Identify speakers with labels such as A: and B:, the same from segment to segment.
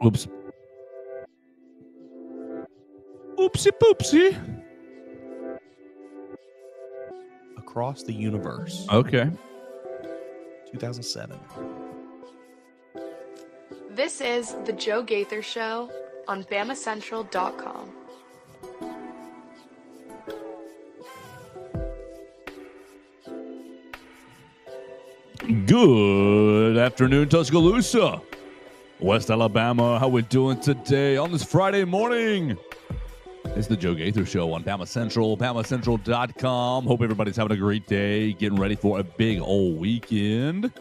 A: Oops. Oopsie poopsie.
B: Across the Universe.
A: Okay.
B: 2007.
C: This is The Joe Gaither Show on BamaCentral.com.
A: Good afternoon, Tuscaloosa, West Alabama. How we doing today on this Friday morning? It's the Joe Gaither Show on BamaCentral, BamaCentral.com. Hope everybody's having a great day, getting ready for a big old weekend.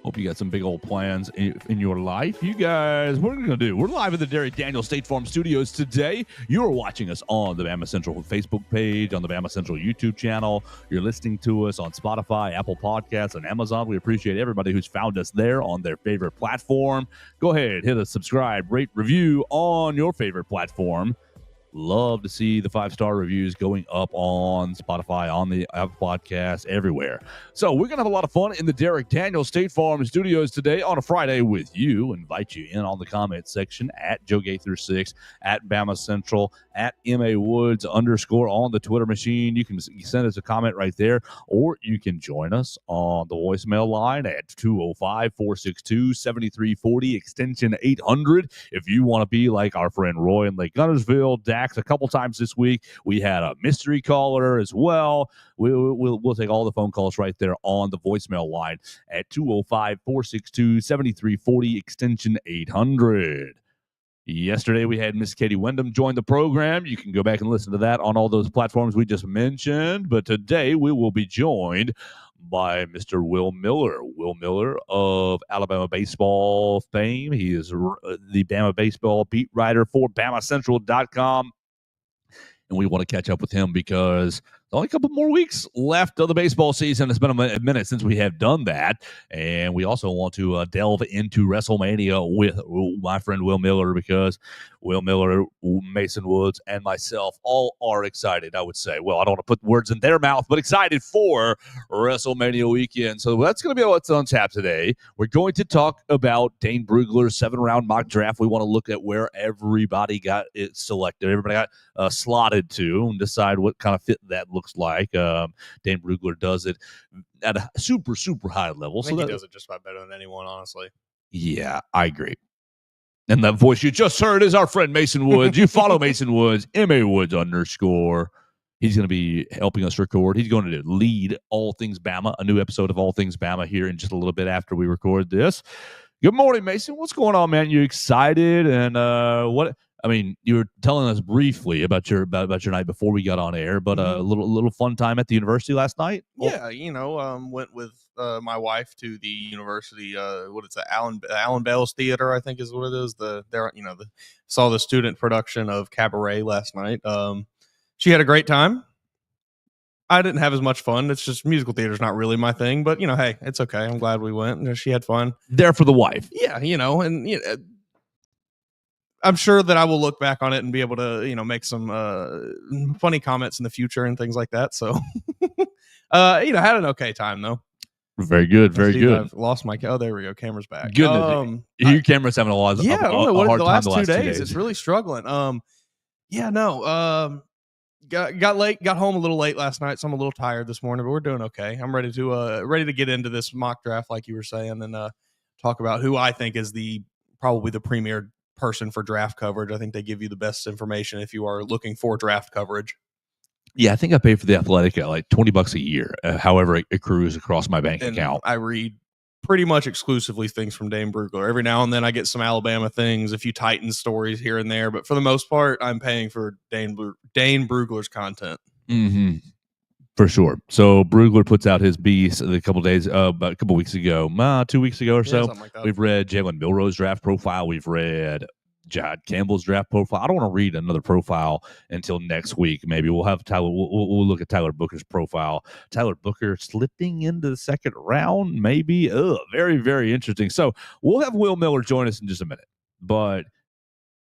A: Hope you got some big old plans in your life. You guys, what are we going to do? We're live at the Derek Daniel State Farm Studios today. You're watching us on the BamaCentral Facebook page, on the BamaCentral YouTube channel. You're listening to us on Spotify, Apple Podcasts, and Amazon. We appreciate everybody who's found us there on their favorite platform. Go ahead, hit a subscribe, rate, review on your favorite platform. Love to see the 5-star reviews going up on Spotify, on the Apple Podcasts, everywhere. So we're going to have a lot of fun in the Derek Daniel State Farm Studios today on a Friday with you. Invite you in on the comment section at Joe Gaither 6, at BamaCentral, at MA_Woods_ on the Twitter machine. You can send us a comment right there, or you can join us on the voicemail line at 205-462-7340, extension 800. If you want to be like our friend Roy in Lake Gunnersville, Dax, a couple times this week. We had a mystery caller as well. We'll take all the phone calls right there on the voicemail line at 205-462-7340, extension 800. Yesterday, we had Miss Katie Wyndham join the program. You can go back and listen to that on all those platforms we just mentioned. But today, we will be joined by Mr. Will Miller. Will Miller of Alabama baseball fame. He is the Bama baseball beat writer for BamaCentral.com. And we want to catch up with him because there's only a couple more weeks left of the baseball season. It's been a minute since we have done that. And we also want to delve into Wrestlemania with my friend Will Miller, because Will Miller, Mason Woods, and myself all are excited, I would say. Well, I don't want to put words in their mouth, but excited for Wrestlemania weekend. So that's going to be what's on tap today. We're going to talk about Dane Brugler's 7-round mock draft. We want to look at where everybody got it selected. Everybody got slotted to, and decide what kind of fit that looks like. Dane Brugler does it at a super, super high level.
B: I think he does it just about better than anyone, honestly.
A: Yeah, I agree. And that voice you just heard is our friend Mason Woods. You follow Mason Woods, MA_Woods_. He's going to be helping us record. He's going to lead All Things Bama, a new episode of All Things Bama here in just a little bit after we record this. Good morning, Mason. What's going on, man? You excited? And what? I mean, you were telling us briefly about your night before we got on air, but a little fun time at the university last night.
B: Yeah, went with my wife to the university. What is it? Allen Bell's Theater, I think is what it is. Saw the student production of Cabaret last night. She had a great time. I didn't have as much fun. It's just musical theater is not really my thing, but hey, it's okay. I'm glad we went. She had fun.
A: There for the wife.
B: Yeah, I'm sure that I will look back on it and be able to, make some funny comments in the future and things like that. So, had an okay time though.
A: Very good, very good.
B: I've lost my. Oh, there we go. Camera's back.
A: Goodness, your camera's having a lot.
B: Yeah, I don't know what
A: hard
B: the
A: time
B: last 2 days. It's really struggling. Got late. Got home a little late last night, so I'm a little tired this morning. But we're doing okay. I'm ready to get into this mock draft, like you were saying, and talk about who I think is probably the premier person for draft coverage. I think they give you the best information if you are looking for draft coverage.
A: Yeah, I think I pay for the Athletic at like $20 a year. However, it accrues across my bank account.
B: I read pretty much exclusively things from Dane Brugler. Every now and then I get some Alabama things, a few Titans stories here and there, but for the most part, I'm paying for Dane Brugler's content.
A: Mm-hmm. For sure. So Brugler puts out his beast a couple weeks ago, 2 weeks ago or so.
B: Like
A: We've read Jalen Milroe's draft profile. We've read Jod Campbell's draft profile. I don't want to read another profile until next week. Maybe we'll have Tyler. We'll look at Tyler Booker's profile. Tyler Booker slipping into the second round, maybe. Very, very interesting. So we'll have Will Miller join us in just a minute. But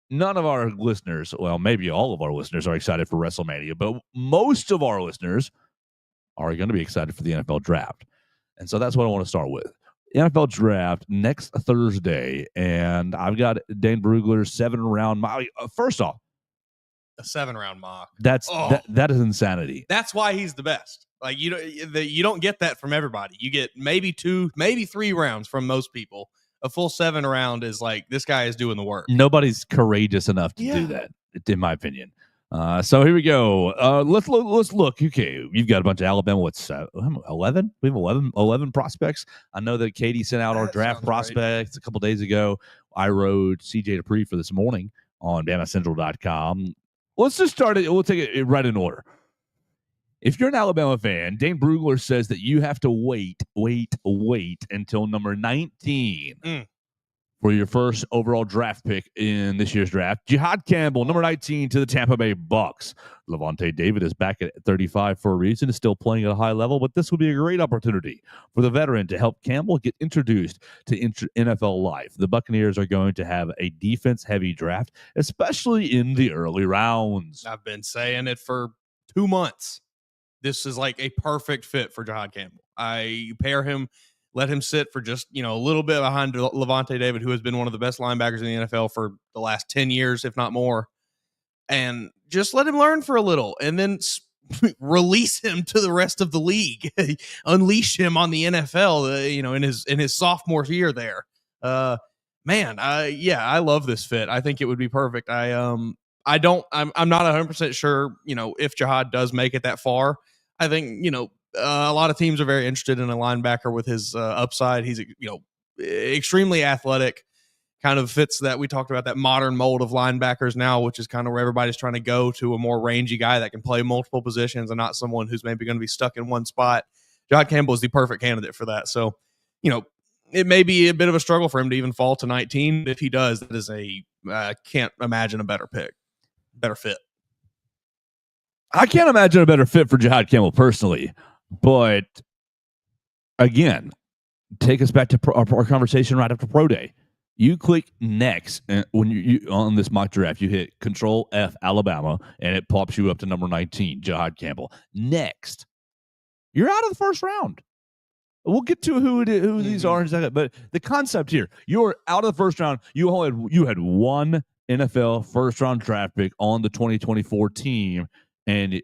A: none of our listeners, well, maybe all of our listeners are excited for Wrestlemania, but most of our listeners are going to be excited for the NFL draft. And so that's what I want to start with. NFL draft next Thursday, and I've got Dane Brugler's 7-round mock. First off,
B: A 7-round mock.
A: That is insanity.
B: That's why he's the best. Like you don't get that from everybody. You get maybe 2, maybe 3 rounds from most people. A full 7 round is like, this guy is doing the work.
A: Nobody's courageous enough to do that, in my opinion. So here we go. Let's look. Okay, you've got a bunch of Alabama. What's 11? We have 11 prospects. I know that Katie sent out our draft prospects a couple days ago. I wrote CJ Dupree for this morning on BamaCentral.com. Let's just start it. We'll take it right in order. If you're an Alabama fan, Dane Brugler says that you have to wait until number 19 for your first overall draft pick in this year's draft. Jihad Campbell, number 19 to the Tampa Bay Bucks. Levante David is back at 35 for a reason, is still playing at a high level, but this would be a great opportunity for the veteran to help Campbell get introduced to NFL life. The Buccaneers are going to have a defense-heavy draft, especially in the early rounds.
B: I've been saying it for 2 months. This is like a perfect fit for Jihad Campbell. Pair him, let him sit for just, a little bit behind Levante David, who has been one of the best linebackers in the NFL for the last 10 years, if not more. And just let him learn for a little and then release him to the rest of the league. Unleash him on the NFL, in his sophomore year there. I love this fit. I think it would be perfect. I'm not 100% sure, if Jihad does make it that far. I think, a lot of teams are very interested in a linebacker with his upside. He's, extremely athletic, kind of fits that. We talked about that modern mold of linebackers now, which is kind of where everybody's trying to go to a more rangy guy that can play multiple positions and not someone who's maybe going to be stuck in one spot. Jihad Campbell is the perfect candidate for that. So, it may be a bit of a struggle for him to even fall to 19. If he does, that is can't imagine a better pick, better fit.
A: I can't imagine a better fit for Jihad Campbell personally, but again, take us back to our conversation right after Pro Day. You click next, and when you on this mock draft, you hit Control F Alabama, and it pops you up to number 19, Jihad Campbell. Next, you're out of the first round. We'll get to who these are in a second, but the concept here: you're out of the first round. You had one NFL first round draft pick on the 2024 team. And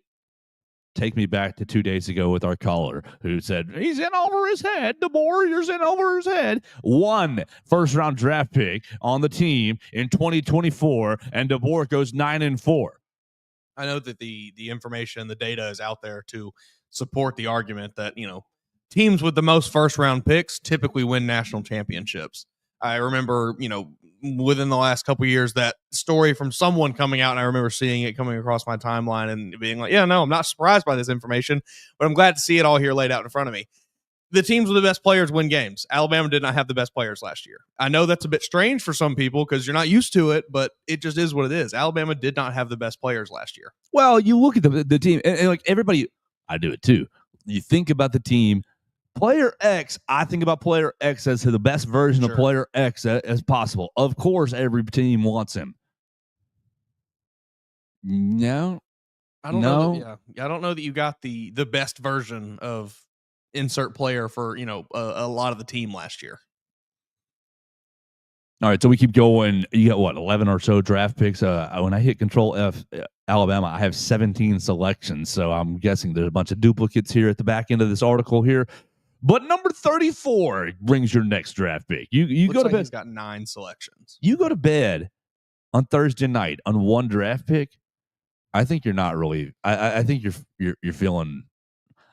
A: take me back to 2 days ago with our caller who said he's in over his head. The Warriors in over his head. One first-round draft pick on the team in 2024, and DeBoer goes 9-4.
B: I know that the information, the data is out there to support the argument that teams with the most first-round picks typically win national championships. I remember, within the last couple of years, that story from someone coming out, and I remember seeing it coming across my timeline and being like, I'm not surprised by this information, but I'm glad to see it all here laid out in front of me. The teams with the best players win games. Alabama did not have the best players last year. I know that's a bit strange for some people because you're not used to it, but it just is what it is. Alabama did not have the best players last year.
A: Well, you look at the team, and like everybody, I do it too. You think about the team. Player X, I think about Player X as the best version of Player X as possible. Of course, every team wants him. No.
B: I don't know. I don't know that you got the best version of insert player for, a lot of the team last year.
A: All right, so we keep going. You got 11 or so draft picks. When I hit Control F Alabama, I have 17 selections. So I'm guessing there's a bunch of duplicates here at the back end of this article here. But number 34 brings your next draft pick. You go to bed.
B: He's got 9 selections.
A: You go to bed on Thursday night on one draft pick. I think you're not really. I think you're feeling.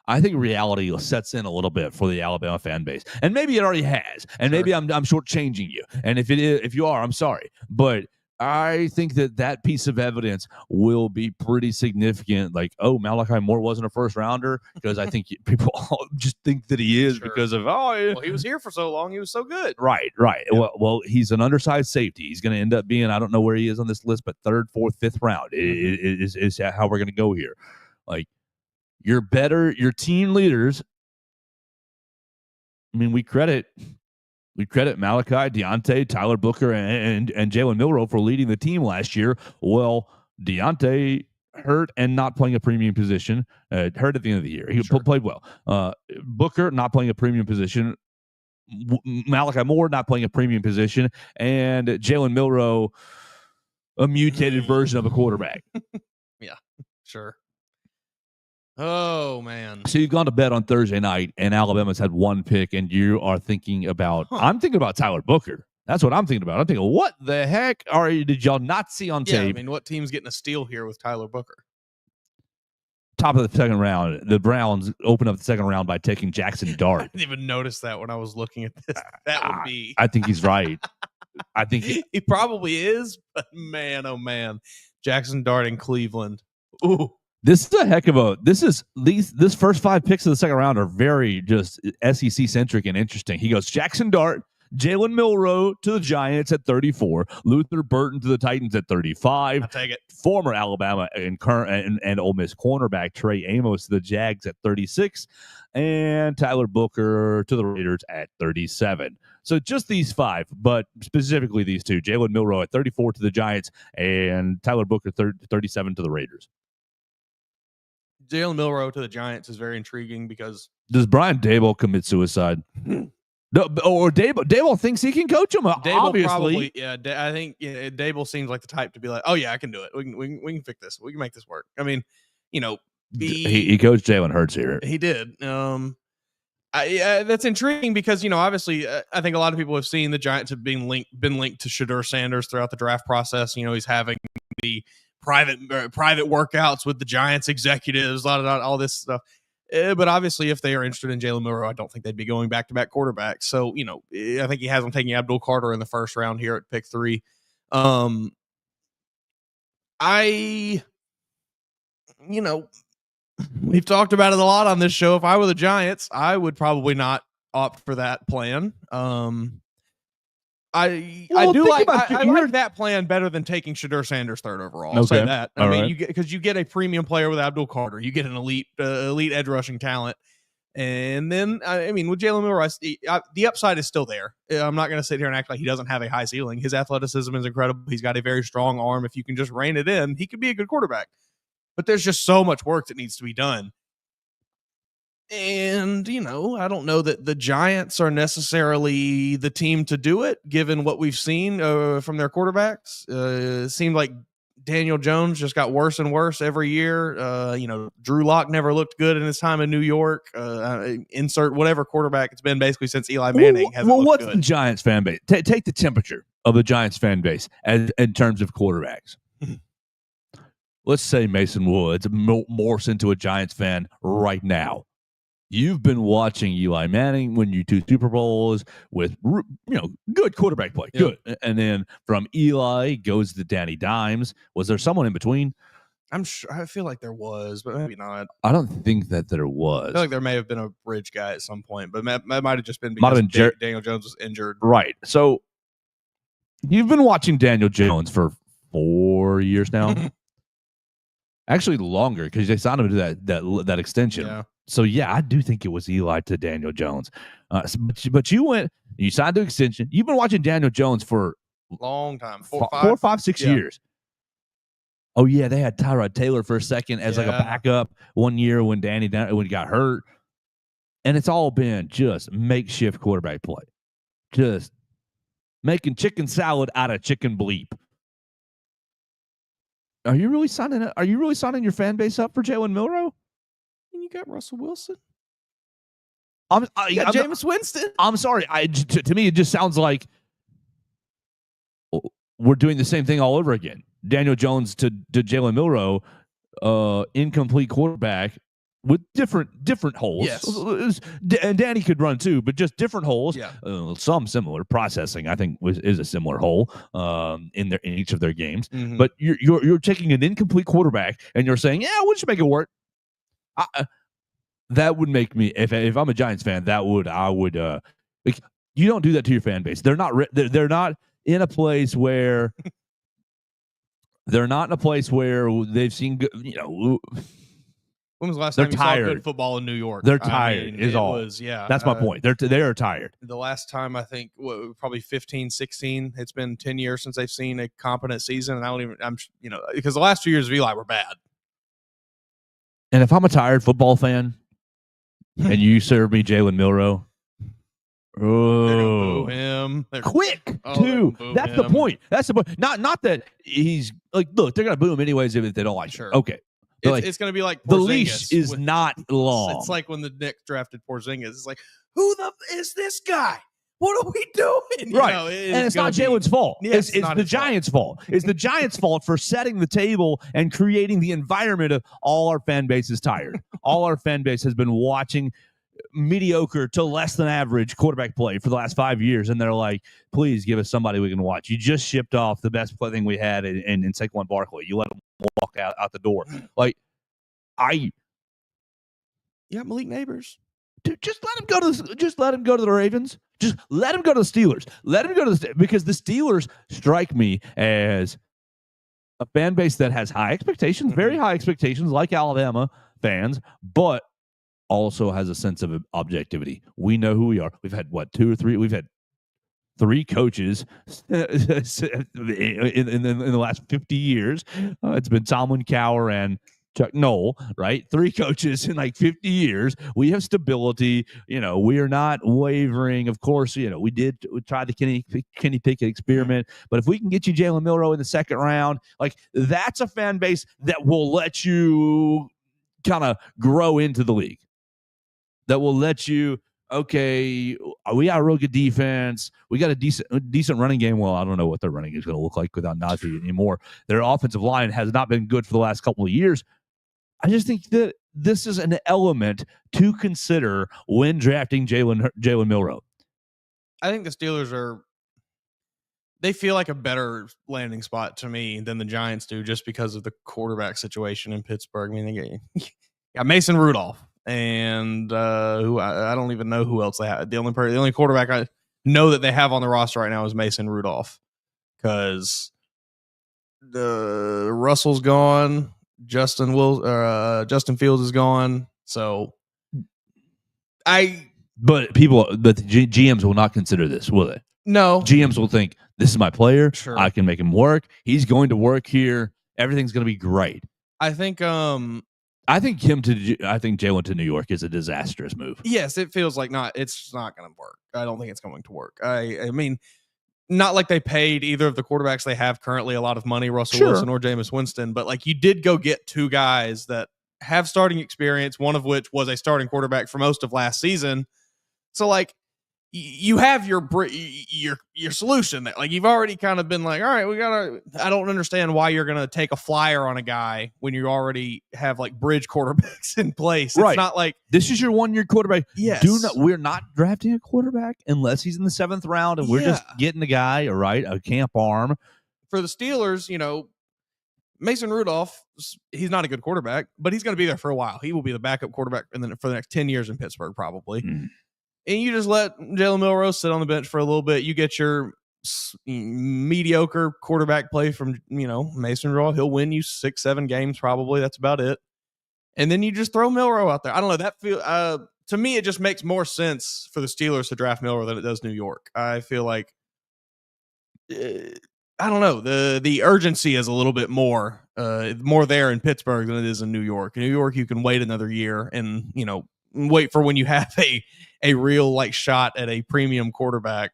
A: I think reality sets in a little bit for the Alabama fan base, and maybe it already has. And maybe I'm shortchanging you. And if you are, I'm sorry. But I think that piece of evidence will be pretty significant. Like, oh, Malachi Moore wasn't a first rounder, because I think people just think that he is because of
B: well, he was here for so long, he was so good.
A: Right. Yeah. Well, he's an undersized safety. He's going to end up being, I don't know where he is on this list, but 3rd, 4th, 5th round is how we're going to go here. Like, you're better. Your team leaders. I mean, we credit Malachi, Deontay, Tyler Booker, and Jalen Milroe for leading the team last year. Well, Deontay hurt and not playing a premium position. Hurt at the end of the year. He played well. Booker not playing a premium position. Malachi Moore not playing a premium position, and Jalen Milroe, a mutated version of a quarterback.
B: Yeah, sure. Oh, man.
A: So you've gone to bed on Thursday night, and Alabama's had one pick, and you are thinking about, I'm thinking about Tyler Booker. That's what I'm thinking about. I'm thinking, what the heck did y'all not see on tape?
B: I mean, what team's getting a steal here with Tyler Booker?
A: Top of the second round, the Browns open up the second round by taking Jackson Dart.
B: I didn't even notice that when I was looking at this. That would be.
A: I think he's right. I think
B: he probably is, but man, oh man, Jackson Dart in Cleveland. Ooh,
A: this is a heck of this first 5 picks of the second round are very just SEC centric and interesting. He goes Jackson Dart, Jalen Milroe to the Giants at 34, Luther Burton to the Titans at 35.
B: I'll take it.
A: Former Alabama and current and Ole Miss cornerback Trey Amos to the Jags at 36, and Tyler Booker to the Raiders at 37. So just these 5, but specifically these 2: Jalen Milroe at 34 to the Giants, and Tyler Booker 37 to the Raiders.
B: Jalen Milroe to the Giants is very intriguing because
A: does Brian Daboll commit suicide? No, or Daboll thinks he can coach him.
B: Daboll
A: obviously,
B: probably, yeah. I think Daboll seems like the type to be like, "Oh yeah, I can do it. We can fix this. We can make this work." I mean, he
A: coached Jalen Hurts here.
B: He did. That's intriguing because obviously, I think a lot of people have seen the Giants have been linked to Shedeur Sanders throughout the draft process. He's having the private workouts with the Giants executives, all this stuff. But obviously, if they are interested in Jalen Milroe, I don't think they'd be going back-to-back quarterbacks. So, I think he has them taking Abdul Carter in the first round here at pick 3. We've talked about it a lot on this show. If I were the Giants, I would probably not opt for that plan. I like that plan better than taking Shedeur Sanders 3rd overall. I'll say that. I mean, you get a premium player with Abdul Carter, you get an elite edge rushing talent, and then with Jalen Milroe, the upside is still there. I'm not going to sit here and act like he doesn't have a high ceiling. His athleticism is incredible. He's got a very strong arm. If you can just rein it in, he could be a good quarterback. But there's just so much work that needs to be done. And, I don't know that the Giants are necessarily the team to do it, given what we've seen from their quarterbacks. It seemed like Daniel Jones just got worse and worse every year. Drew Lock never looked good in his time in New York. Insert whatever quarterback it's been basically since Eli Manning hasn't looked
A: what's
B: good.
A: The Giants fan base? Take the temperature of the Giants fan base in terms of quarterbacks. Let's say Mason Woods morphs into a Giants fan right now. You've been watching Eli Manning win you 2 Super Bowls with, good quarterback play. Yep. Good. And then from Eli goes to Danny Dimes. Was there someone in between?
B: I'm sure. I feel like there was, but maybe not.
A: I don't think that there was.
B: I feel like there may have been a bridge guy at some point, but that might have just been because Daniel Jones was injured.
A: Right. So you've been watching Daniel Jones for 4 years now. Actually longer, because they signed him to that extension. Yeah. So, I do think it was Eli to Daniel Jones. But you signed the extension. You've been watching Daniel Jones for
B: a long time.
A: 4, 5, 6 years. Oh, yeah, they had Tyrod Taylor for a second as like a backup one year when when he got hurt. And it's all been just makeshift quarterback play. Just making chicken salad out of chicken bleep. Are you really signing your fan base up for Jalen Milroe?
B: You got Russell Wilson.
A: You got
B: Jameis Winston.
A: I'm sorry. To me, it just sounds like we're doing the same thing all over again. Daniel Jones to Jalen Milroe, incomplete quarterback with different holes.
B: Yes.
A: And Danny could run too, but just different holes.
B: Yeah.
A: Some similar processing, I think, is a similar hole in each of their games.
B: Mm-hmm.
A: But you're taking an incomplete quarterback and you're saying, we should make it work. That would make me, if I'm a Giants fan, I would you don't do that to your fan base. They're not in a place where they've seen,
B: when was the last time you saw good football in New York?
A: They're tired. That's my point. They are tired.
B: The last time, I think, probably 15, 16. It's been 10 years since they've seen a competent season, and because the last 2 years of Eli were bad.
A: And if I'm a tired football fan and you serve me Jalen Milroe,
B: They're gonna boo him.
A: Quick,
B: they're
A: too.
B: gonna boo
A: That's the
B: him.
A: point. That's the point. Not that he's like, look, they're gonna boo him anyways if they don't like
B: Sure.
A: him. Okay. But
B: It's going to be like
A: the
B: Porzingis
A: leash is
B: with-
A: not long.
B: It's like when the Knicks drafted Porzingis. It's like, who the is this guy? What are we doing? You
A: right.
B: know,
A: and it's not Jalen's fault.
B: Yeah,
A: it's the Giants' fault. It's the Giants' fault for setting the table and creating the environment of all our fan base is tired. All our fan base has been watching mediocre to less than average quarterback play for the last 5 years, and they're like, please give us somebody we can watch. You just shipped off the best thing we had in Saquon Barkley. You let him walk out the door. Like,
B: you got Malik Neighbors.
A: Dude, just let him go to the Ravens. Just let him go to the Steelers. Let him go to because the Steelers strike me as a fan base that has high expectations, very high expectations, like Alabama fans, but also has a sense of objectivity. We know who we are. We've had We've had 3 coaches in the last 50 years. It's been Tomlin, Cowher, and Chuck Noll, right? 3 coaches in like 50 years. We have stability. We are not wavering. Of course, we tried the Kenny Pickett experiment, but if we can get you Jalen Milroe in the second round, like that's a fan base that will let you kind of grow into the league. That will let you, okay, we got a real good defense. We got a decent running game. Well, I don't know what their running is going to look like without Najee anymore. Their offensive line has not been good for the last couple of years. I just think that this is an element to consider when drafting Jalen Milroe.
B: I think the Steelers they feel like a better landing spot to me than the Giants do just because of the quarterback situation in Pittsburgh. I mean, they got Mason Rudolph and who I don't even know who else they have. The only quarterback I know that they have on the roster right now is Mason Rudolph because Russell's gone. Justin Fields is gone. So
A: but the GMs will not consider this, will they?
B: No.
A: GMs will think, this is my player.
B: Sure.
A: I can make him work. He's going to work here. Everything's going to be great.
B: I think
A: Jalen to New York is a disastrous move.
B: Yes, it feels like it's not going to work. I don't think it's going to work. I mean, not like they paid either of the quarterbacks they have currently a lot of money, Russell Wilson or Jameis Winston, but like you did go get 2 guys that have starting experience, one of which was a starting quarterback for most of last season. So like you have your solution there. Like you've already kind of been like, all right, I don't understand why you're going to take a flyer on a guy when you already have like bridge quarterbacks in place.
A: Right.
B: It's not like
A: this is your 1-year quarterback.
B: Yes.
A: We're not drafting a quarterback unless he's in the 7th round and we're just getting a guy, a camp arm.
B: For the Steelers, Mason Rudolph, he's not a good quarterback, but he's going to be there for a while. He will be the backup quarterback for the next 10 years in Pittsburgh, probably. And you just let Jalen Milroe sit on the bench for a little bit. You get your mediocre quarterback play from, Mason Rudolph. He'll win you 6-7 games, probably. That's about it. And then you just throw Milroe out there. I don't know. To me, it just makes more sense for the Steelers to draft Milroe than it does New York. I feel like, I don't know. The urgency is a little bit more there in Pittsburgh than it is in New York. In New York, you can wait another year and, wait for when you have a real like shot at a premium quarterback.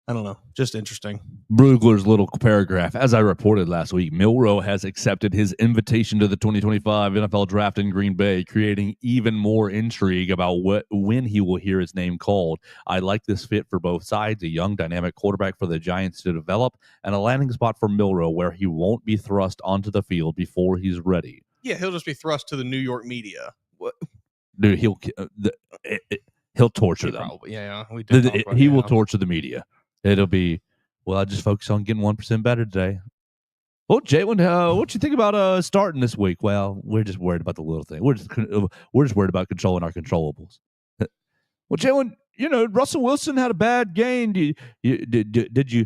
B: I don't know. Just interesting.
A: Brugler's little paragraph. As I reported last week, Milroe has accepted his invitation to the 2025 NFL Draft in Green Bay, creating even more intrigue about when he will hear his name called. I like this fit for both sides, a young, dynamic quarterback for the Giants to develop, and a landing spot for Milroe where he won't be thrust onto the field before he's ready.
B: Yeah, he'll just be thrust to the New York media. What?
A: Dude, he'll torture them.
B: Probably, yeah.
A: He will torture the media. It'll be, I just focus on getting 1% better today. Well, Jalen, what you think about starting this week? Well, we're just worried about the little thing. We're just worried about controlling our controllables. Well, Jalen, Russell Wilson had a bad game. Did you?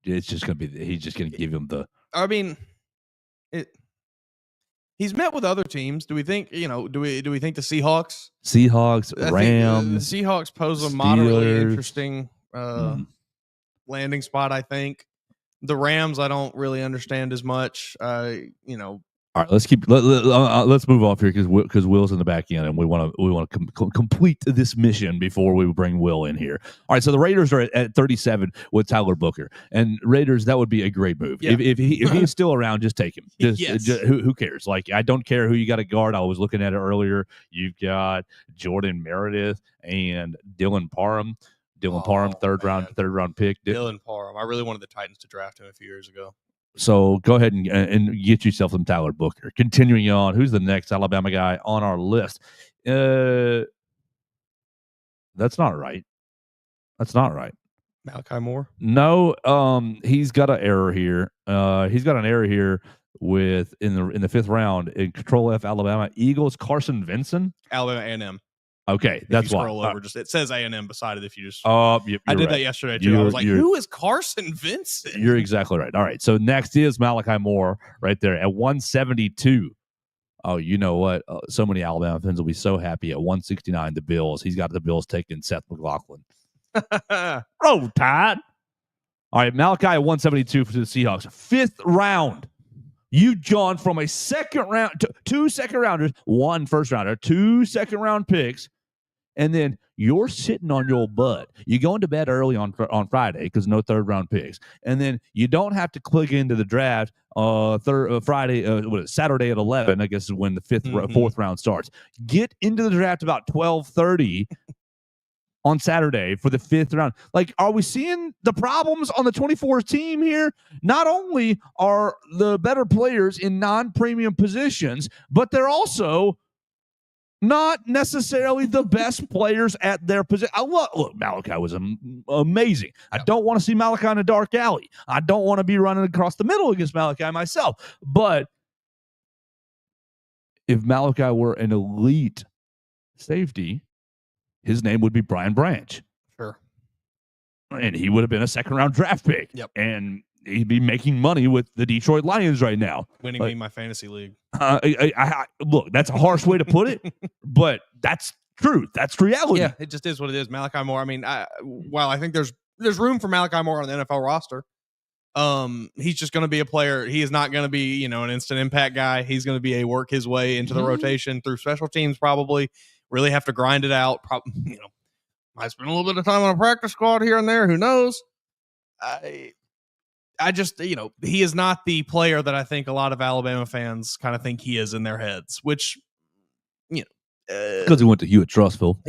A: It's just gonna be. He's just gonna give him the.
B: I mean, he's met with other teams. Do we think? Do we think the Seahawks,
A: Rams,
B: the Seahawks pose a moderately interesting landing spot? I think the Rams I don't really understand as much.
A: All right, let's move off here because Will's in the back end, and we want to complete this mission before we bring Will in here. All right, so the Raiders are at 37 with Tyler Booker, and Raiders, that would be a great move.
B: Yeah.
A: If he's still around, just take him.
B: Yes.
A: Who cares? Like, I don't care who you got to guard. I was looking at it earlier. You've got Jordan Meredith and Dylan Parham. Parham, third round pick.
B: Dylan Parham. I really wanted the Titans to draft him a few years ago.
A: So go ahead and get yourself some Tyler Booker. Continuing on, who's the next Alabama guy on our list? That's not right.
B: Malachi Moore?
A: No, he's got an error here. He's got an error here with in the 5th round in Control F Alabama Eagles Carson Vinson.
B: Alabama A&M.
A: Okay, that's why.
B: Scroll over, just it says A&M beside it. If you just,
A: I
B: did that yesterday too. I was like, who is Carson Vincent?
A: You're exactly right. All right, so next is Malachi Moore right there at 172. Oh, you know what? So many Alabama fans will be so happy at 169. The Bills. He's got the Bills taking Seth McLaughlin. Roll Tide. All right, Malachi at 172 for the Seahawks. 5th round. You've gone from a second round to 2 second rounders, 1 first rounder, 2 second round picks, and then you're sitting on your butt. You're going to bed early on Friday because no 3rd round picks, and then you don't have to click into the draft Saturday at 11. I guess is when the 4th round starts. Get into the draft about 12:30. On Saturday for the 5th round. Like, are we seeing the problems on the 24 team here? Not only are the better players in non-premium positions, but they're also not necessarily the best players at their position. Look, Malachi was amazing. I don't want to see Malachi in a dark alley. I don't want to be running across the middle against Malachi myself. But if Malachi were an elite safety, his name would be Brian Branch.
B: Sure.
A: And he would have been a 2nd round draft pick.
B: Yep.
A: And he'd be making money with the Detroit Lions right now.
B: Winning me my fantasy league.
A: Look, that's a harsh way to put it, but that's truth. That's reality.
B: Yeah, it just is what it is. Malachi Moore. I mean, I think there's room for Malachi Moore on the NFL roster. He's just going to be a player. He is not going to be, an instant impact guy. He's going to be a work his way into the rotation through special teams, probably. Really have to grind it out. Might spend a little bit of time on a practice squad here and there. Who knows? I just, he is not the player that I think a lot of Alabama fans kind of think he is in their heads, which,
A: because he went to Hewitt-Trussville,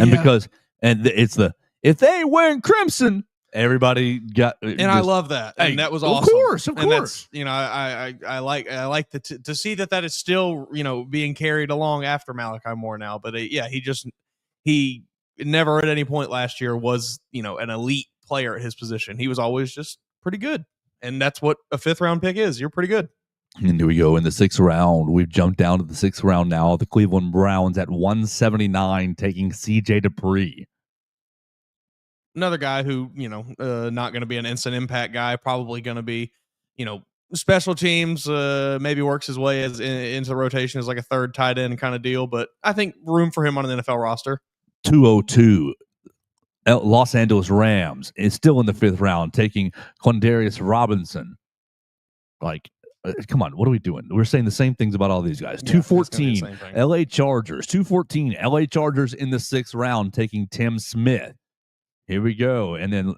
A: and it's if they ain't wearing crimson, everybody got.
B: And I love that, and that was awesome.
A: Of course.
B: I like to see that is still being carried along after Malachi Moore now. But he never at any point last year was an elite player at his position. He was always just pretty good, and that's what a 5th round pick is. You're pretty good.
A: And here we go in the 6th round. We've jumped down to the 6th round now. The Cleveland Browns at 179, taking CJ Dupree.
B: Another guy who, not going to be an instant impact guy, probably going to be, special teams, maybe works his way into the rotation as like a 3rd tight end kind of deal. But I think room for him on an NFL roster.
A: 202, Los Angeles Rams is still in the 5th round, taking Quandarius Robinson. Like, come on, what are we doing? We're saying the same things about all these guys. Yeah, 214, LA Chargers. 214, LA Chargers in the 6th round, taking Tim Smith. Here we go. And then,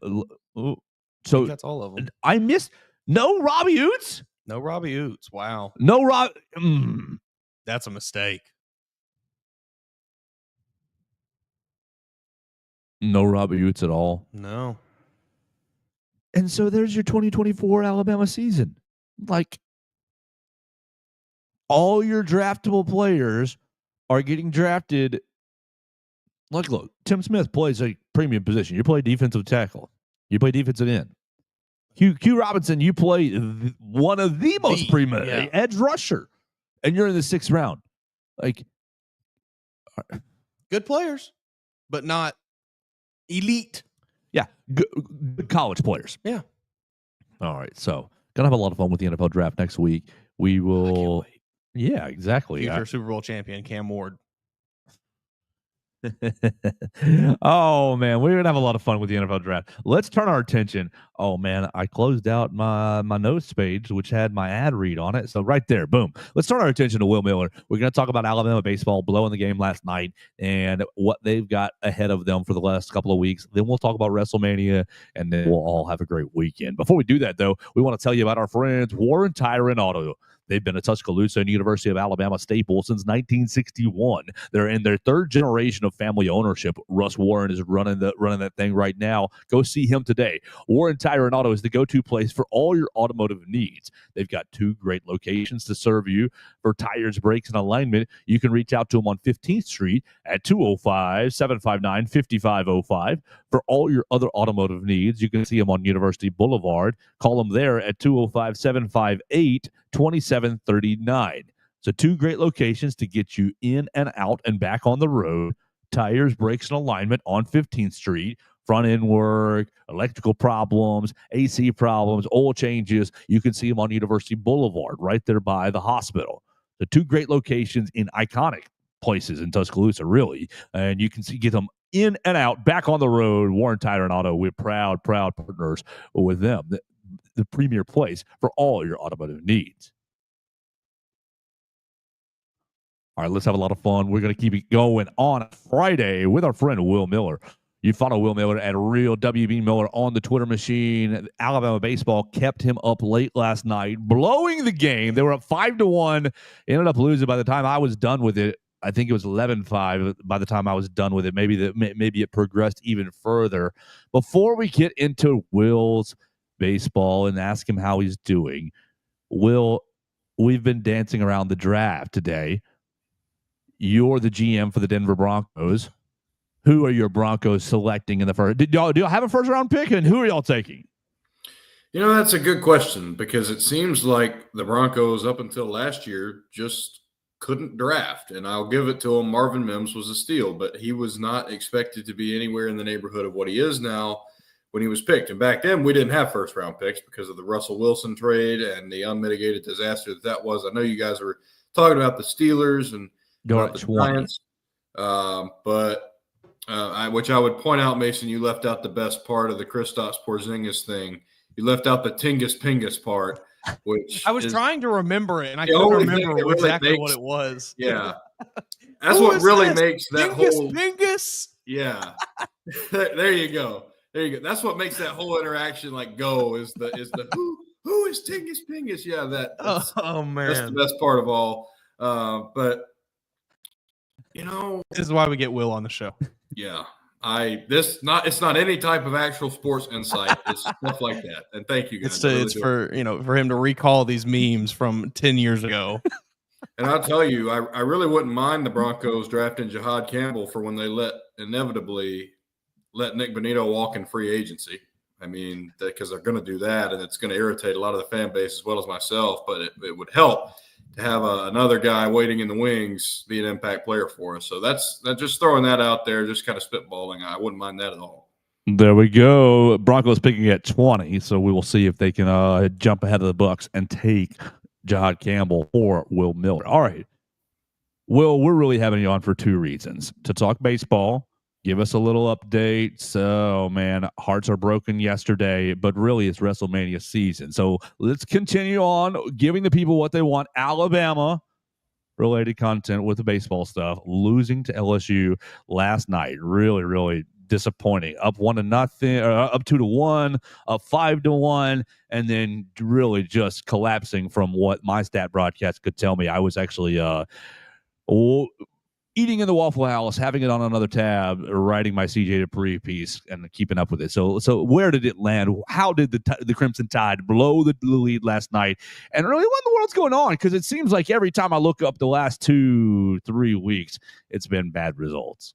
A: so
B: that's all of them.
A: I missed no Robbie Oots.
B: No Robbie Oots. Wow.
A: No Rob.
B: That's a mistake.
A: No Robbie Oots at all.
B: No.
A: And so there's your 2024 Alabama season. Like, all your draftable players are getting drafted. Like, look, Tim Smith plays a premium position. You play defensive tackle. You play defensive end. Q Robinson, you play one of the most premium edge rusher, and you're in the 6th round. Like,
B: good players, but not elite.
A: Yeah, good college players.
B: Yeah.
A: All right, so gonna have a lot of fun with the NFL draft next week. We will. Yeah, exactly.
B: Future Super Bowl champion Cam Ward.
A: Oh man, we're gonna have a lot of fun with the NFL draft. Let's turn our attention. Oh man, I closed out my notes page, which had my ad read on it. So right there, boom. Let's turn our attention to Will Miller. We're gonna talk about Alabama baseball blowing the game last night and what they've got ahead of them for the last couple of weeks. Then we'll talk about Wrestlemania, and then we'll all have a great weekend. Before we do that, though, we want to tell you about our friends Warren Tire and Auto. They've been a Tuscaloosa and University of Alabama staple since 1961. They're in their third generation of family ownership. Russ Warren is running that thing right now. Go see him today. Warren Tire and Auto is the go-to place for all your automotive needs. They've got 2 great locations to serve you for tires, brakes, and alignment. You can reach out to them on 15th Street at 205-759-5505. For all your other automotive needs, you can see them on University Boulevard. Call them there at 205-758-2739. So 2 great locations to get you in and out and back on the road. Tires, brakes, and alignment on 15th Street. Front end work, electrical problems, AC problems, oil changes. You can see them on University Boulevard right there by the hospital. The 2 great locations in iconic places in Tuscaloosa, really. And you can get them in and out, back on the road. Warren Tire and Auto, we're proud partners with them. The premier place for all your automotive needs. All right, let's have a lot of fun. We're going to keep it going on Friday with our friend Will Miller. You follow Will Miller at Real WB Miller on the Twitter machine. Alabama baseball kept him up late last night, blowing the game. They were up 5-1, ended up losing by the time I was done with it. I think it was 11-5 by the time I was done with it. Maybe it progressed even further. Before we get into Will's baseball and ask him how he's doing, Will, we've been dancing around the draft today. You're the GM for the Denver Broncos. Who are your Broncos selecting in the first? Do y'all have a first round pick, and who are y'all taking?
D: That's a good question because it seems like the Broncos up until last year just couldn't draft, and I'll give it to him. Marvin Mims was a steal, but he was not expected to be anywhere in the neighborhood of what he is now when he was picked. And back then we didn't have first round picks because of the Russell Wilson trade and the unmitigated disaster that was. I know you guys were talking about the Steelers and about the Giants, which I would point out, Mason, you left out the best part of the Kristaps Porzingis thing. You left out the Tingus Pingus part, which
B: I was trying to remember it, and I couldn't remember exactly what it was.
D: Yeah. That's what really makes that whole
B: Pingus.
D: Yeah. There you go. That's what makes that whole interaction go is the who is Tingus Pingus? Yeah, that's
B: man.
D: That's the best part of all. But
B: this is why we get Will on the show.
D: Yeah. It's not any type of actual sports insight. It's stuff like that. And thank you guys.
B: It's for him to recall these memes from 10 years ago.
D: And I'll tell you, I really wouldn't mind the Broncos drafting Jahad Campbell for when they inevitably let Nick Bonito walk in free agency. I mean, because they're going to do that, and it's going to irritate a lot of the fan base as well as myself, but it would help to have another guy waiting in the wings be an impact player for us. So that's just throwing that out there, just kind of spitballing. I wouldn't mind that at all.
A: There we go. Broncos picking at 20, so we will see if they can jump ahead of the Bucs and take Jahad Campbell or Will Miller. All right. Will, we're really having you on for 2 reasons. To talk baseball, give us a little update. So, man, hearts are broken yesterday, but really it's WrestleMania season. So let's continue on giving the people what they want. Alabama-related content with the baseball stuff. Losing to LSU last night. Really, really disappointing. Up 1-0, up 2-1, up 5-1, and then really just collapsing from what my stat broadcast could tell me. I was actually eating in the Waffle House, having it on another tab, writing my CJ Dupree piece, and keeping up with it. So where did it land? How did the Crimson Tide blow the lead last night? And really, what in the world's going on? Because it seems like every time I look up the last 2-3 weeks, it's been bad results.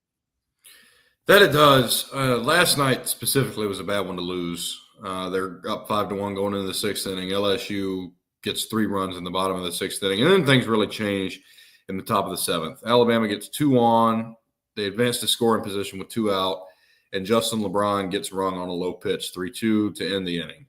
D: That it does. Last night specifically was a bad one to lose. They're up 5-1 going into the 6th inning. LSU gets 3 runs in the bottom of the 6th inning, and then things really change in the top of the 7th. Alabama gets 2 on. They advance to scoring position with 2 out, and Justin LeBron gets rung on a low pitch, 3-2 to end the inning.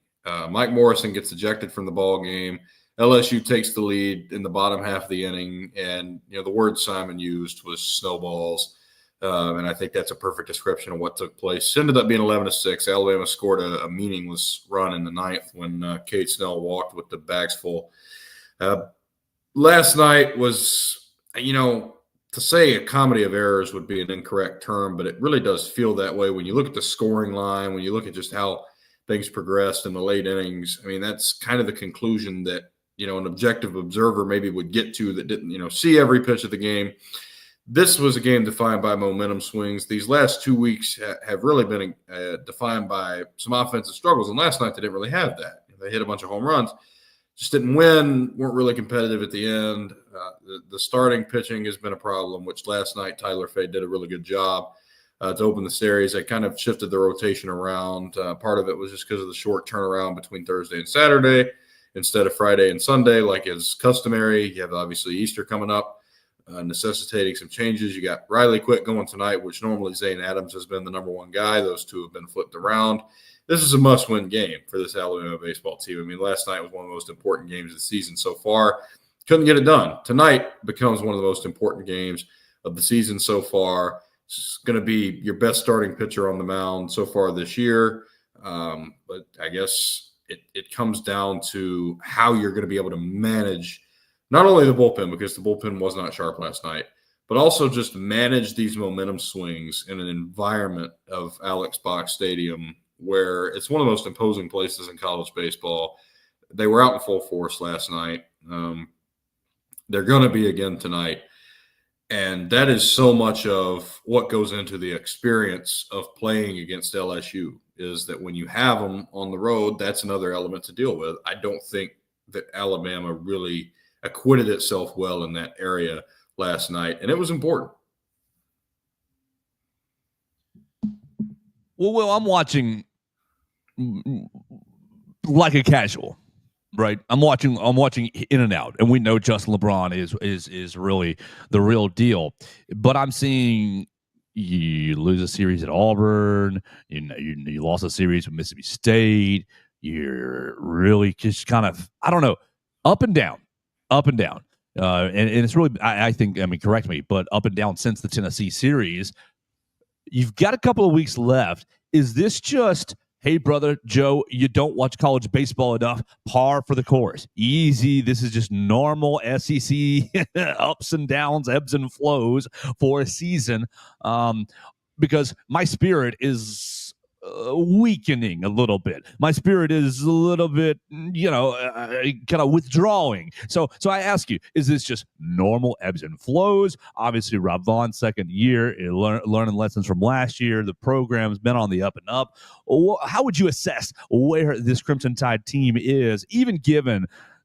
D: Mike Morrison gets ejected from the ball game. LSU takes the lead in the bottom half of the inning, and the word Simon used was snowballs. And I think that's a perfect description of what took place. It ended up being 11-6. Alabama scored a meaningless run in the ninth when Kate Snell walked with the bags full. Last night was, to say a comedy of errors would be an incorrect term, but it really does feel that way when you look at the scoring line, when you look at just how things progressed in the late innings. I mean, that's kind of the conclusion that, an objective observer maybe would get to that didn't, see every pitch of the game. This was a game defined by momentum swings. These last 2 weeks have really been defined by some offensive struggles, and last night they didn't really have that. They hit a bunch of home runs, just didn't win, weren't really competitive at the end. The starting pitching has been a problem, which last night Tyler Fay did a really good job to open the series. They kind of shifted the rotation around. Part of it was just because of the short turnaround between Thursday and Saturday instead of Friday and Sunday like is customary. You have obviously Easter coming up. Necessitating some changes. You got Riley Quick going tonight, which normally Zane Adams has been the number one guy. Those two have been flipped around. This is a must-win game for this Alabama baseball team. I mean, last night was one of the most important games of the season so far. Couldn't get it done. Tonight becomes one of the most important games of the season so far. It's going to be your best starting pitcher on the mound so far this year. But I guess it comes down to how you're going to be able to manage not only the bullpen, because the bullpen was not sharp last night, but also just manage these momentum swings in an environment of Alex Box Stadium where it's one of the most imposing places in college baseball. They were out in full force last night. They're going to be again tonight. And that is so much of what goes into the experience of playing against LSU, is that when you have them on the road, that's another element to deal with. I don't think that Alabama really acquitted itself well in that area last night, and it was important.
A: Well, I'm watching like a casual, right? I'm watching in and out, and we know Justin LeBron is really the real deal. But I'm seeing you lose a series at Auburn, you lost a series with Mississippi State. You're really just kind of, I don't know, up and down. And it's really, I think, correct me, but up and down since the Tennessee series. You've got a couple of weeks left. Is this just, hey, brother Joe, you don't watch college baseball enough, par for the course? Easy. This is just normal SEC ups and downs, ebbs and flows for a season. Because my spirit is weakening a little bit. My spirit is a little bit, kind of withdrawing. So I ask you, is this just normal ebbs and flows? Obviously, Rob Vaughn's second year, learning lessons from last year. The program's been on the up and up. How would you assess where this Crimson Tide team is, even given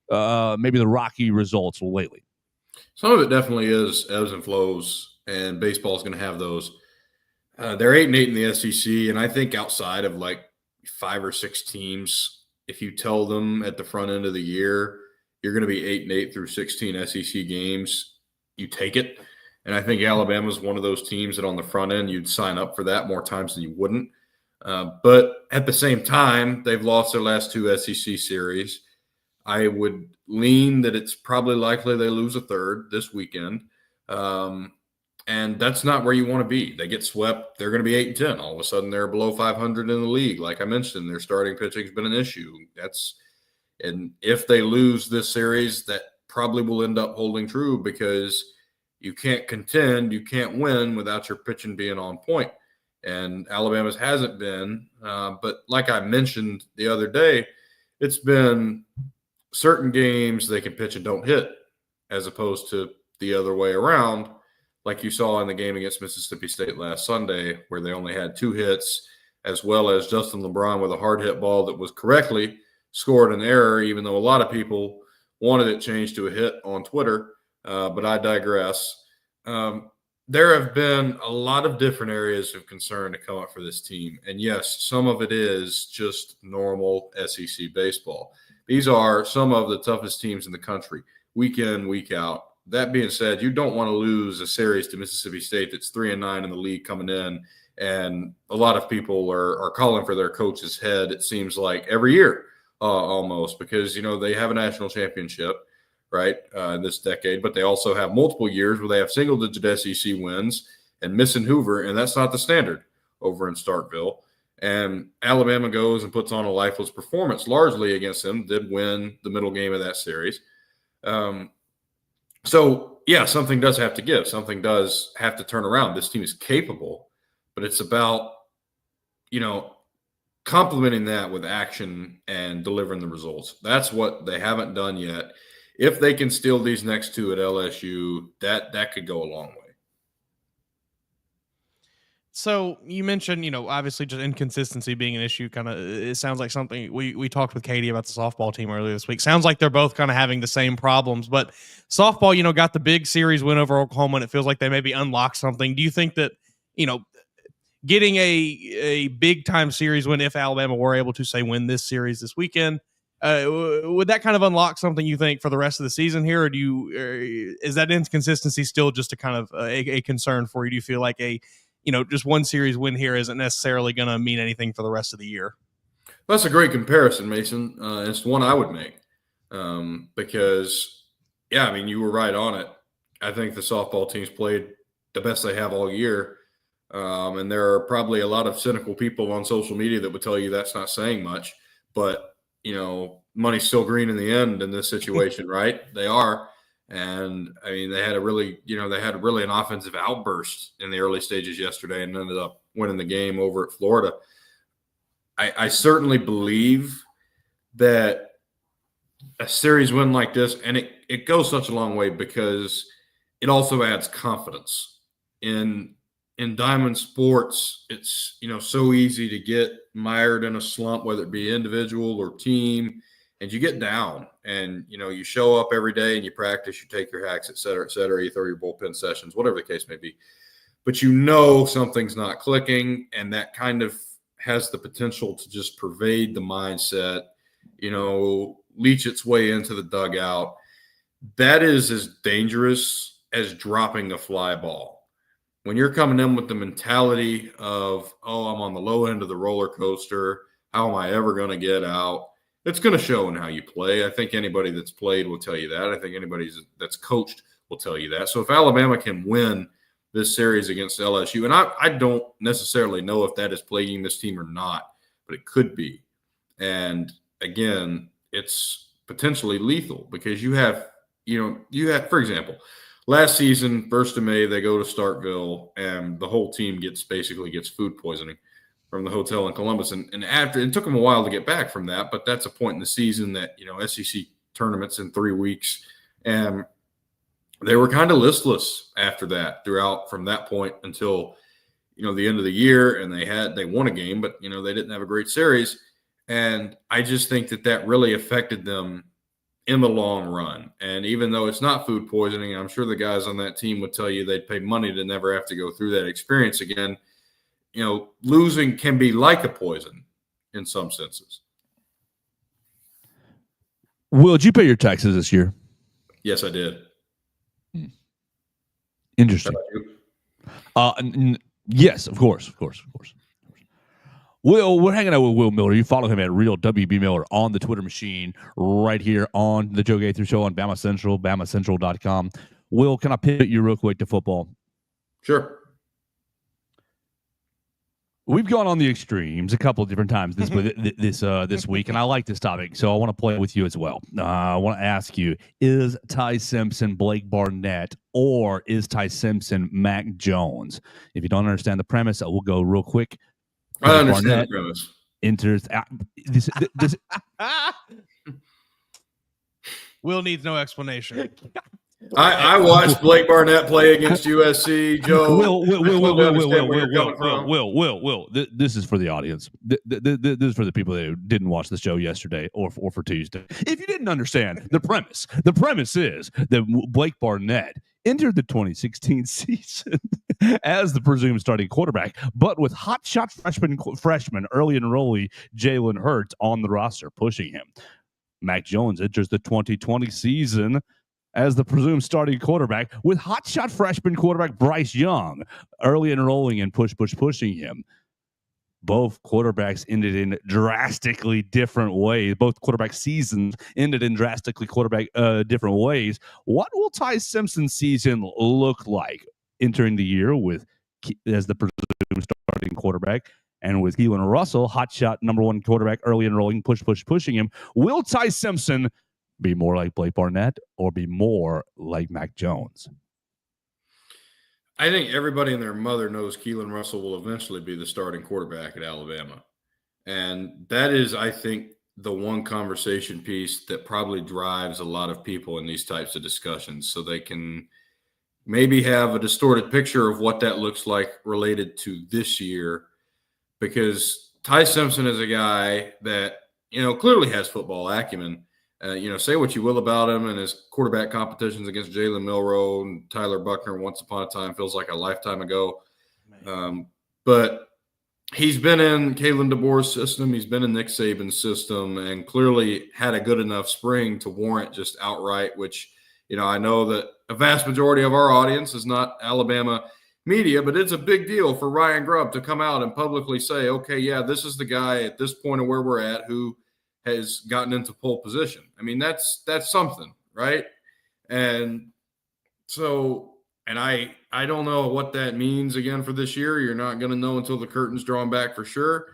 A: maybe the rocky results lately?
D: Some of it definitely is ebbs and flows, and baseball is going to have those. They're 8-8 in the SEC, and I think outside of like 5 or 6 teams, if you tell them at the front end of the year you're going to be 8-8 through 16 SEC games, you take it. And I think Alabama's one of those teams that on the front end you'd sign up for that more times than you wouldn't. But at the same time, they've lost their last 2 SEC series. I would lean that it's probably likely they lose a third this weekend. And that's not where you want to be. They get swept. They're going to be 8-10. All of a sudden, they're below 500 in the league. Like I mentioned, their starting pitching has been an issue. And if they lose this series, that probably will end up holding true because you can't contend, you can't win without your pitching being on point. And Alabama's hasn't been. But like I mentioned the other day, it's been certain games they can pitch and don't hit, as opposed to the other way around. Like you saw in the game against Mississippi State last Sunday, where they only had 2 hits, as well as Justin LeBron with a hard hit ball that was correctly scored an error, even though a lot of people wanted it changed to a hit on Twitter. But I digress. There have been a lot of different areas of concern to come up for this team. And yes, some of it is just normal SEC baseball. These are some of the toughest teams in the country, week in, week out. That being said, you don't want to lose a series to Mississippi State that's 3-9 in the league coming in, and a lot of people are calling for their coach's head, it seems like, every year almost, because, they have a national championship, right, this decade, but they also have multiple years where they have single-digit SEC wins, and missing Hoover, and that's not the standard over in Starkville. And Alabama goes and puts on a lifeless performance largely against them, did win the middle game of that series. So, yeah, something does have to give. Something does have to turn around. This team is capable, but it's about, complementing that with action and delivering the results. That's what they haven't done yet. If they can steal these next two at LSU, that could go a long way.
B: So you mentioned, obviously just inconsistency being an issue. Kind of, it sounds like something we talked with Katie about the softball team earlier this week. Sounds like they're both kind of having the same problems. But softball, got the big series win over Oklahoma, and it feels like they maybe unlocked something. Do you think that, getting a big time series win, if Alabama were able to say win this series this weekend, would that kind of unlock something you think for the rest of the season here, or is that inconsistency still just a kind of a concern for you? Do you feel like just one series win here isn't necessarily going to mean anything for the rest of the year?
D: That's a great comparison, Mason. It's the one I would make because, you were right on it. I think the softball team's played the best they have all year. And there are probably a lot of cynical people on social media that would tell you that's not saying much. But, money's still green in the end in this situation, right? They are. And they had really an offensive outburst in the early stages yesterday and ended up winning the game over at Florida. I certainly believe that a series win like this, and it goes such a long way because it also adds confidence. In diamond sports, it's so easy to get mired in a slump, whether it be individual or team. And you get down and, you show up every day and you practice, you take your hacks, et cetera, you throw your bullpen sessions, whatever the case may be. But something's not clicking, and that kind of has the potential to just pervade the mindset, leach its way into the dugout. That is as dangerous as dropping a fly ball. When you're coming in with the mentality of, I'm on the low end of the roller coaster, how am I ever going to get out? It's going to show in how you play. I think anybody that's played will tell you that. I think anybody that's coached will tell you that. So if Alabama can win this series against LSU, and I don't necessarily know if that is plaguing this team or not, but it could be. And again, it's potentially lethal because you have, for example, last season, 1st of May, they go to Starkville and the whole team gets food poisoning from the hotel in Columbus. And after it took them a while to get back from that, but that's a point in the season that, SEC tournaments in 3 weeks. And they were kind of listless after that from that point until, the end of the year. And they won a game, but, they didn't have a great series. And I just think that really affected them in the long run. And even though it's not food poisoning, I'm sure the guys on that team would tell you they'd pay money to never have to go through that experience again. Losing can be like a poison in some senses.
A: Will, did you pay your taxes this year?
D: Yes, I did.
A: Interesting. Yes, of course. Will, we're hanging out with Will Miller. You follow him at Real WB Miller on the Twitter machine right here on the Joe Gaither Show on BamaCentral, BamaCentral.com. Will, can I pivot you real quick to football?
D: Sure.
A: We've gone on the extremes a couple of different times this week, and I like this topic, so I want to play it with you as well. I want to ask you, is Ty Simpson Blake Barnett, or is Ty Simpson Mac Jones? If you don't understand the premise, I will go real quick.
D: I understand the premise.
A: Enters this.
B: Will needs no explanation.
D: I watched Blake Barnett play against USC. Joe,
A: Will. This is for the audience. This is for the people that didn't watch the show yesterday or for Tuesday. If you didn't understand the premise is that Blake Barnett entered the 2016 season as the presumed starting quarterback, but with hotshot freshman early enrollee Jalen Hurts on the roster pushing him. Mac Jones enters the 2020 season as the presumed starting quarterback with hotshot freshman quarterback Bryce Young early enrolling and pushing him. Both quarterbacks ended in drastically different ways. Both quarterback seasons ended in drastically different ways. What will Ty Simpson's season look like entering the year with as the presumed starting quarterback. And with Keelan Russell, hotshot number one quarterback, early enrolling, pushing him, will Ty Simpson be more like Blake Barnett or be more like Mac Jones?
D: I think everybody and their mother knows Keelan Russell will eventually be the starting quarterback at Alabama. And that is, I think, the one conversation piece that probably drives a lot of people in these types of discussions, so they can maybe have a distorted picture of what that looks like related to this year. Because Ty Simpson is a guy that, clearly has football acumen. Say what you will about him and his quarterback competitions against Jalen Milroe and Tyler Buckner once upon a time feels like a lifetime ago. But he's been in Kalen DeBoer's system. He's been in Nick Saban's system and clearly had a good enough spring to warrant just outright, which, I know that a vast majority of our audience is not Alabama media, but it's a big deal for Ryan Grubb to come out and publicly say, okay, yeah, this is the guy at this point of where we're at who has gotten into pole position. I mean, that's something, right? And so, and I don't know what that means again for this year. You're not going to know until the curtain's drawn back for sure.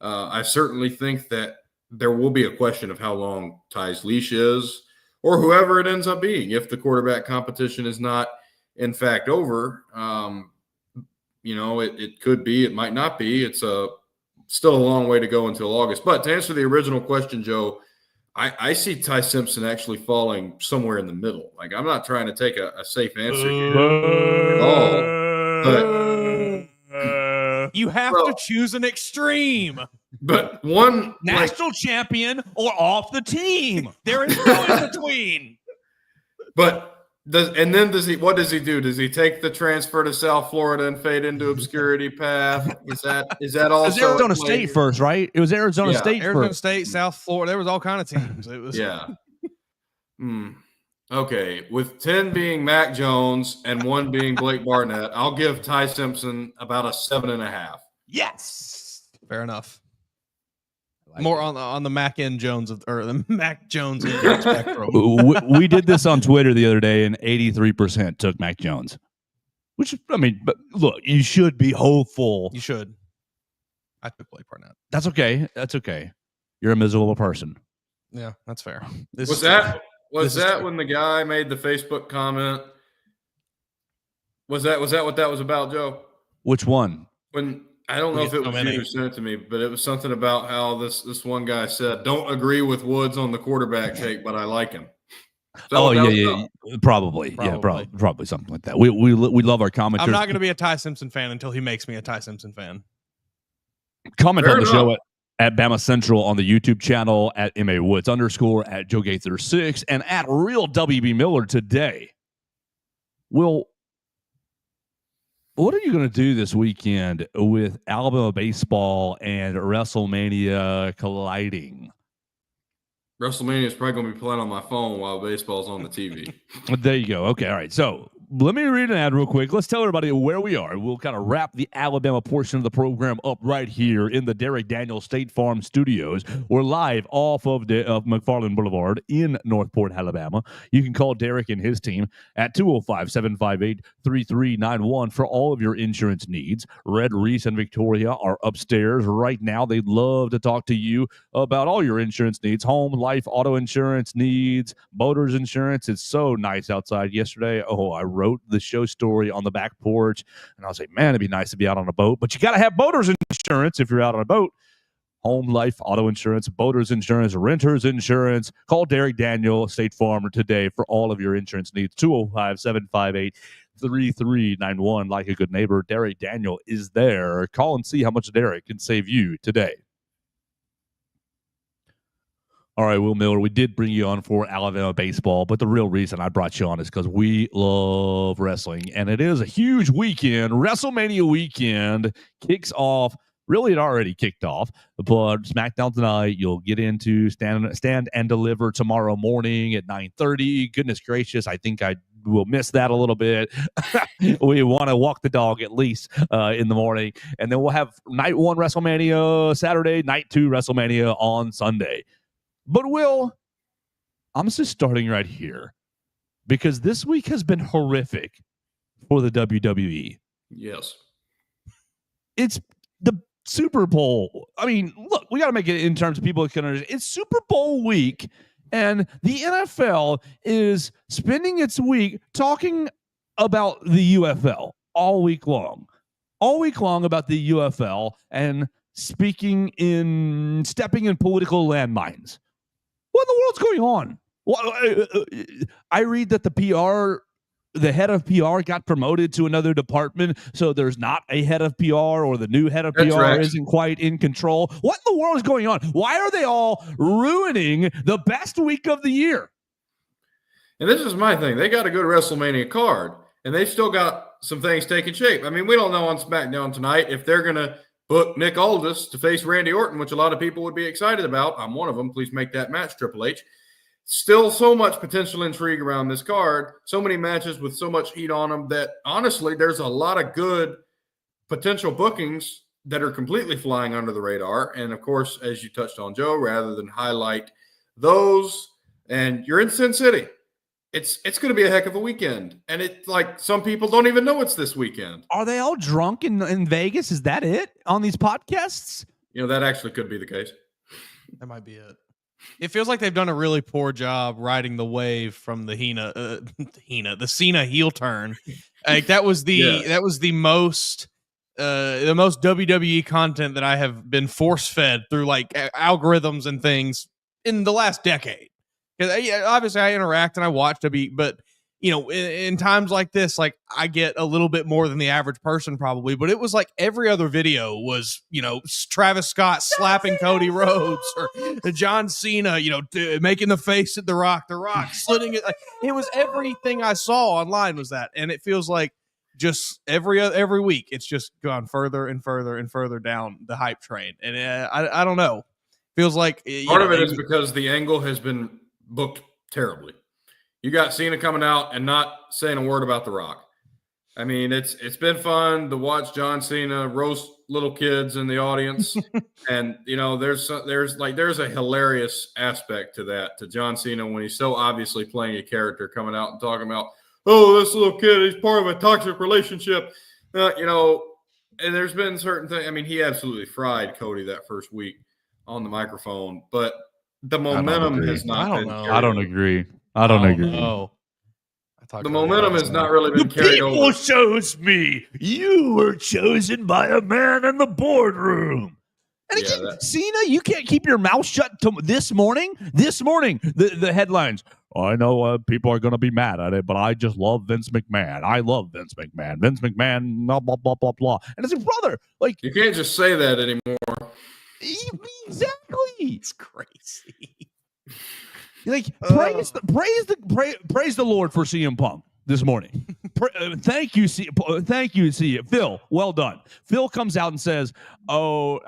D: I certainly think that there will be a question of how long Ty's leash is, or whoever it ends up being, if the quarterback competition is not in fact over. It could be, it might not be. It's still a long way to go until August. But to answer the original question, Joe, I see Ty Simpson actually falling somewhere in the middle. Like, I'm not trying to take a safe answer here at all. But
E: you have to choose an extreme.
D: But one
E: national champion or off the team. There is no in between.
D: But what does he do? Does he take the transfer to South Florida and fade into obscurity path? Is that also?
A: It was Arizona State first, right? It was Arizona State first.
E: State, South Florida. There was all kind of teams. It was
D: Okay, with 10 being Mac Jones and 1 being Blake Barnett, I'll give Ty Simpson about a 7.5.
E: Yes, fair enough. More on the Mac and Jones or the Mac Jones spectrum.
A: We did this on Twitter the other day, and 83% took Mac Jones. Which, I mean, but look, you should be hopeful.
E: You should. I took Blake Barnett.
A: That's okay. That's okay. You're a miserable person.
E: Yeah, that's fair.
D: Was that when the guy made the Facebook comment? Was that what that was about, Joe?
A: Which one?
D: When I don't know if it was you who sent it to me, but it was something about how this one guy said, "Don't agree with Woods on the quarterback take, but I like him."
A: Yeah, probably. Yeah, probably something like that. We love our commenters.
E: I'm not going to be a Ty Simpson fan until he makes me a Ty Simpson fan.
A: Comment on the show at BamaCentral on the YouTube channel, at MA_Woods_, at Joe Gaither 6, and at Real WB Miller today. Will, what are you going to do this weekend with Alabama baseball and Wrestlemania colliding?
D: Wrestlemania is probably going to be playing on my phone while baseball's on the TV.
A: There you go. Okay, all right. So let me read an ad real quick. Let's tell everybody where we are. We'll kind of wrap the Alabama portion of the program up right here in the Derek Daniels State Farm Studios. We're live off of McFarland Boulevard in Northport, Alabama. You can call Derek and his team at 205-758-3391 for all of your insurance needs. Red, Reese, and Victoria are upstairs right now. They'd love to talk to you about all your insurance needs, home, life, auto insurance needs, boaters insurance. It's so nice outside yesterday. I wrote the show story on the back porch, and I was like, man, it'd be nice to be out on a boat, but you got to have boaters insurance if you're out on a boat. Home, life, auto insurance, boaters insurance, renters insurance. Call Derek Daniel, State Farm, today for all of your insurance needs. 205-758-3391. Like a good neighbor, Derek Daniel is there. Call and see how much Derek can save you today. All right, Will Miller, we did bring you on for Alabama baseball, but the real reason I brought you on is because we love wrestling, and it is a huge weekend. Wrestlemania weekend kicks off. Really, it already kicked off, but SmackDown tonight, you'll get into Stand and Deliver tomorrow morning at 9:30. Goodness gracious, I think I will miss that a little bit. We want to walk the dog at least in the morning, and then we'll have night 1 WrestleMania Saturday, night 2 WrestleMania on Sunday. But, Will, I'm just starting right here because this week has been horrific for the WWE.
D: Yes.
A: it's the Super Bowl. I mean, look, we got to make it in terms of people that can understand. It's Super Bowl week, and the NFL is spending its week talking about the UFL all week long about the UFL and stepping in political landmines. What in the world's going on? Well, I read that the head of PR got promoted to another department, so there's not a head of PR, or the new head of
D: That's
A: PR
D: right.
A: isn't quite in control. What in the world is going on? Why are they all ruining the best week of the year?
D: And this is my thing. They got a good WrestleMania card, and they've still got some things taking shape. I mean, we don't know on SmackDown tonight if they're going to book Nick Aldis to face Randy Orton, which a lot of people would be excited about. I'm one of them. Please make that match, Triple H. Still so much potential intrigue around this card, so many matches with so much heat on them that honestly, there's a lot of good potential bookings that are completely flying under the radar. And of course, as you touched on, Joe, rather than highlight those, and you're in Sin City, it's going to be a heck of a weekend. And it's like some people don't even know it's this weekend.
A: Are they all drunk in Vegas? Is that it on these podcasts?
D: You know, that actually could be the case.
E: That might be it. It feels like they've done a really poor job riding the wave from the Cena heel turn. Like that was the most WWE content that I have been force fed through like algorithms and things in the last decade. Because obviously I interact and I watch WWE, but you know, in times like this, like I get a little bit more than the average person probably, but it was like every other video was, you know, Travis Scott slapping Cody Rhodes or John Cena, you know, making the face at The Rock slitting it. Like, it was everything I saw online was that. And it feels like just every week, it's just gone further and further and further down the hype train. And I don't know. Feels like
D: part of it is because the angle has been booked terribly. You got Cena coming out and not saying a word about The Rock. I mean, it's been fun to watch John Cena roast little kids in the audience, and you know, there's a hilarious aspect to that, to John Cena when he's so obviously playing a character, coming out and talking about, oh, this little kid, he's part of a toxic relationship, you know. And there's been certain things. I mean, he absolutely fried Cody that first week on the microphone, but the momentum has not been.
A: I don't agree. I don't agree.
E: Know.
D: The momentum has not really been carried over.
A: People chose me. You were chosen by a man in the boardroom. And again, Cena, you can't keep your mouth shut this morning. The headlines. I know people are going to be mad at it, but I just love Vince McMahon. I love Vince McMahon. Vince McMahon, blah, blah, blah, blah, blah. And it's like, brother, like.
D: You can't just say that anymore.
A: Exactly.
E: It's crazy.
A: Like praise the Lord for CM Punk this morning. Thank you, Phil. Well done. Phil comes out and says, "Oh,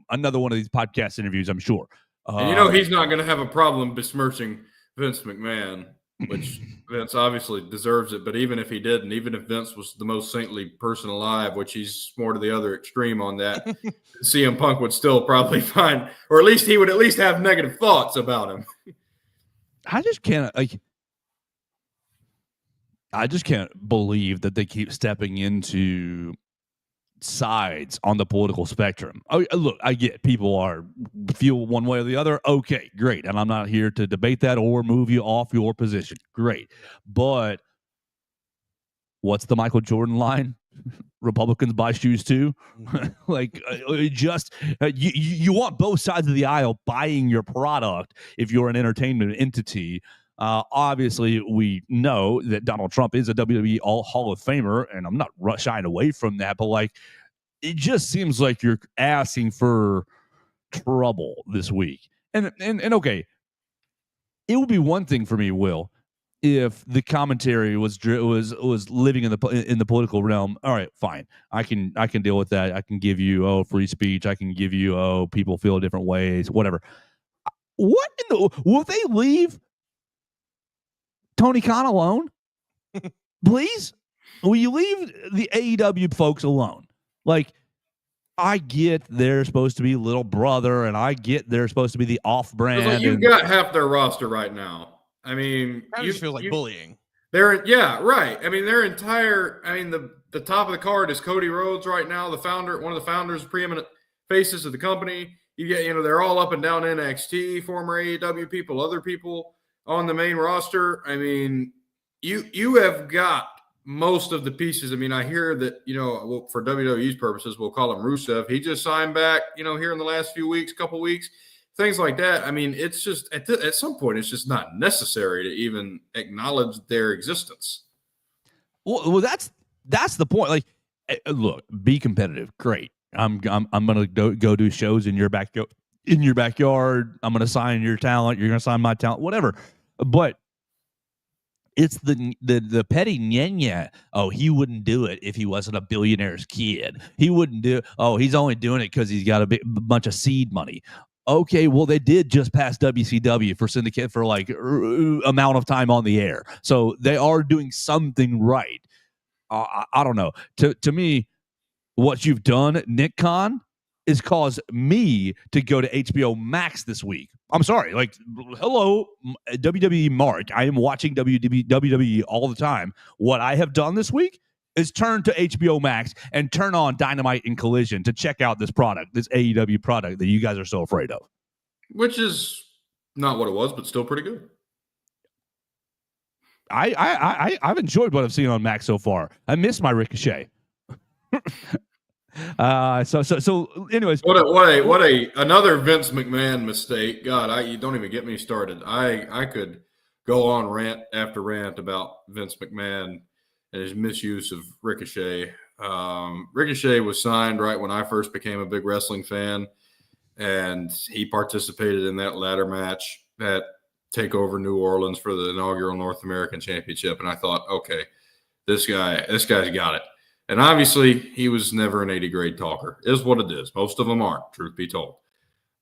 A: another one of these podcast interviews, I'm sure."
D: And you know he's not going to have a problem besmirching Vince McMahon, which Vince obviously deserves it. But even if he didn't, even if Vince was the most saintly person alive, which he's more to the other extreme on that, CM Punk would still probably find, or at least he would at least have negative thoughts about him.
A: I just can't believe that they keep stepping into sides on the political spectrum. Look, I get people feel one way or the other. Okay, great. And I'm not here to debate that or move you off your position. Great. But what's the Michael Jordan line? Republicans buy shoes too. Like you want both sides of the aisle buying your product if you're an entertainment entity. Obviously, we know that Donald Trump is a WWE Hall of Famer, and I'm not shying away from that. But like, it just seems like you're asking for trouble this week. And okay, it would be one thing for me, Will, if the commentary was living in the political realm. All right, fine. I can deal with that. I can give you free speech. I can give you people feel different ways, whatever. What in the will they leave Tony Khan alone? Please? Will you leave the AEW folks alone? Like, I get they're supposed to be little brother, and I get they're supposed to be the off-brand.
D: Like you've got half their roster right now. I mean,
E: That just feels like bullying.
D: Right. I mean, the top of the card is Cody Rhodes right now, one of the founders, preeminent faces of the company. You get, they're all up and down NXT, former AEW people, other people on the main roster. I mean, you have got most of the pieces. I mean, I hear that, for WWE's purposes, we'll call him Rusev. He just signed back, here in the last couple weeks, things like that. I mean, it's just at some point, it's just not necessary to even acknowledge their existence.
A: Well, that's the point. Like, look, be competitive. Great. I'm gonna go do shows in your backyard. I'm gonna sign your talent. You're gonna sign my talent. Whatever. But it's the petty nyenya. Oh, he wouldn't do it if he wasn't a billionaire's kid. He wouldn't do. Oh, he's only doing it because he's got a bunch of seed money. Okay, well, they did just pass WCW for syndicate for like amount of time on the air, so they are doing something right. I don't know. To me, what you've done, Nick Khan, is caused me to go to HBO Max this week. I'm sorry. Like, hello, WWE Mark. I am watching WWE all the time. What I have done this week is turn to HBO Max and turn on Dynamite and Collision to check out this product, this AEW product that you guys are so afraid of.
D: Which is not what it was, but still pretty good.
A: I've enjoyed what I've seen on Max so far. I miss my Ricochet. So anyways,
D: another Vince McMahon mistake. God, you don't even get me started. I could go on rant after rant about Vince McMahon and his misuse of Ricochet. Ricochet was signed right when I first became a big wrestling fan, and he participated in that ladder match at TakeOver New Orleans for the inaugural North American Championship. And I thought, okay, this guy's got it. And obviously, he was never an 80-grade talker. Is what it is. Most of them aren't, truth be told.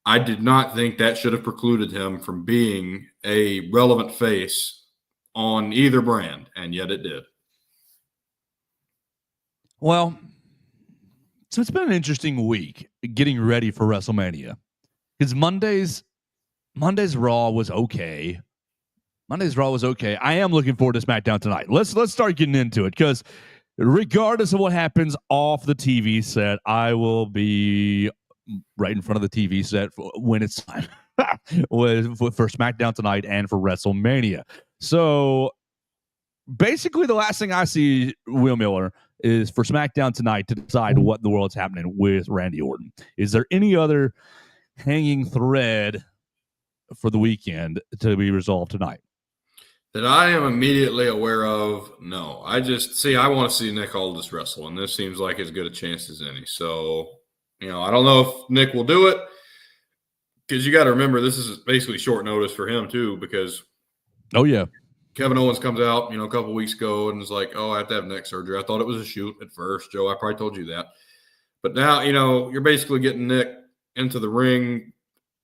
D: I did not think that should have precluded him from being a relevant face on either brand, and yet it did.
A: Well, so it's been an interesting week getting ready for WrestleMania. Because Monday's Raw was okay. I am looking forward to SmackDown tonight. Let's start getting into it, because regardless of what happens off the TV set, I will be right in front of the TV set when it's time for SmackDown tonight and for WrestleMania. So basically, the last thing I see, Will Miller, is for SmackDown tonight to decide what in the world's happening with Randy Orton. Is there any other hanging thread for the weekend to be resolved tonight?
D: That I am immediately aware of, no. I want to see Nick Aldis wrestle, and this seems like as good a chance as any. So, I don't know if Nick will do it, because you got to remember this is basically short notice for him too, because Kevin Owens comes out, a couple weeks ago and is like, oh, I have to have neck surgery. I thought it was a shoot at first, Joe. I probably told you that. But now, you're basically getting Nick into the ring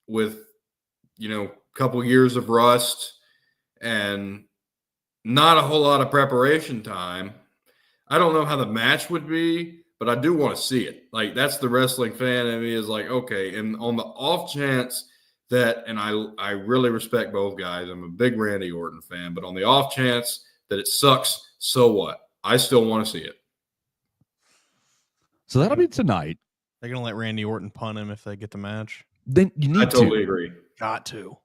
D: with, a couple years of rust and not a whole lot of preparation time. I don't know how the match would be, but I do want to see it. Like, that's the wrestling fan in me, is like, okay. And on the off chance that, and I really respect both guys. I'm a big Randy Orton fan, but on the off chance that it sucks, so what? I still want to see it.
A: So that'll be tonight.
E: They're going to let Randy Orton punt him if they get the match.
A: Then you need
D: I totally agree.
E: Got to.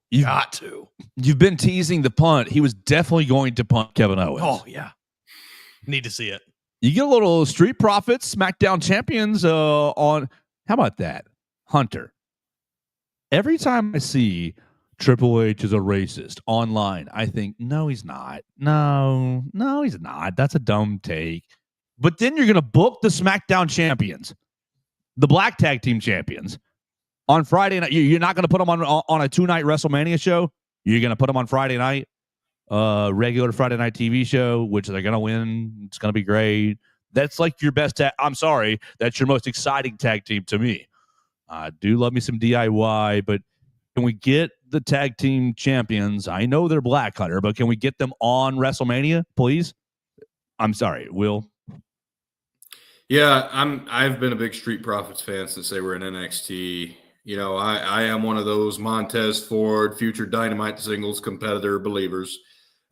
A: You've been teasing the punt. He was definitely going to punt Kevin Owens.
E: Oh, yeah. Need to see it.
A: You get a little Street Profits, SmackDown Champions on. How about that? Hunter. Every time I see Triple H is a racist online, I think, no, he's not. No, he's not. That's a dumb take. But then you're going to book the SmackDown Champions, the Black Tag Team Champions, on Friday night. You're not going to put them on a 2-night WrestleMania show. You're going to put them on Friday night, regular Friday night TV show, which they're going to win. It's going to be great. That's like your best I'm sorry. That's your most exciting tag team to me. I do love me some DIY, but can we get the tag team champions? I know they're Black, Hunter, but can we get them on WrestleMania, please? I'm sorry, Will.
D: Yeah, I've been a big Street Profits fan since they were in NXT. I am one of those Montez Ford, future Dynamite singles competitor believers.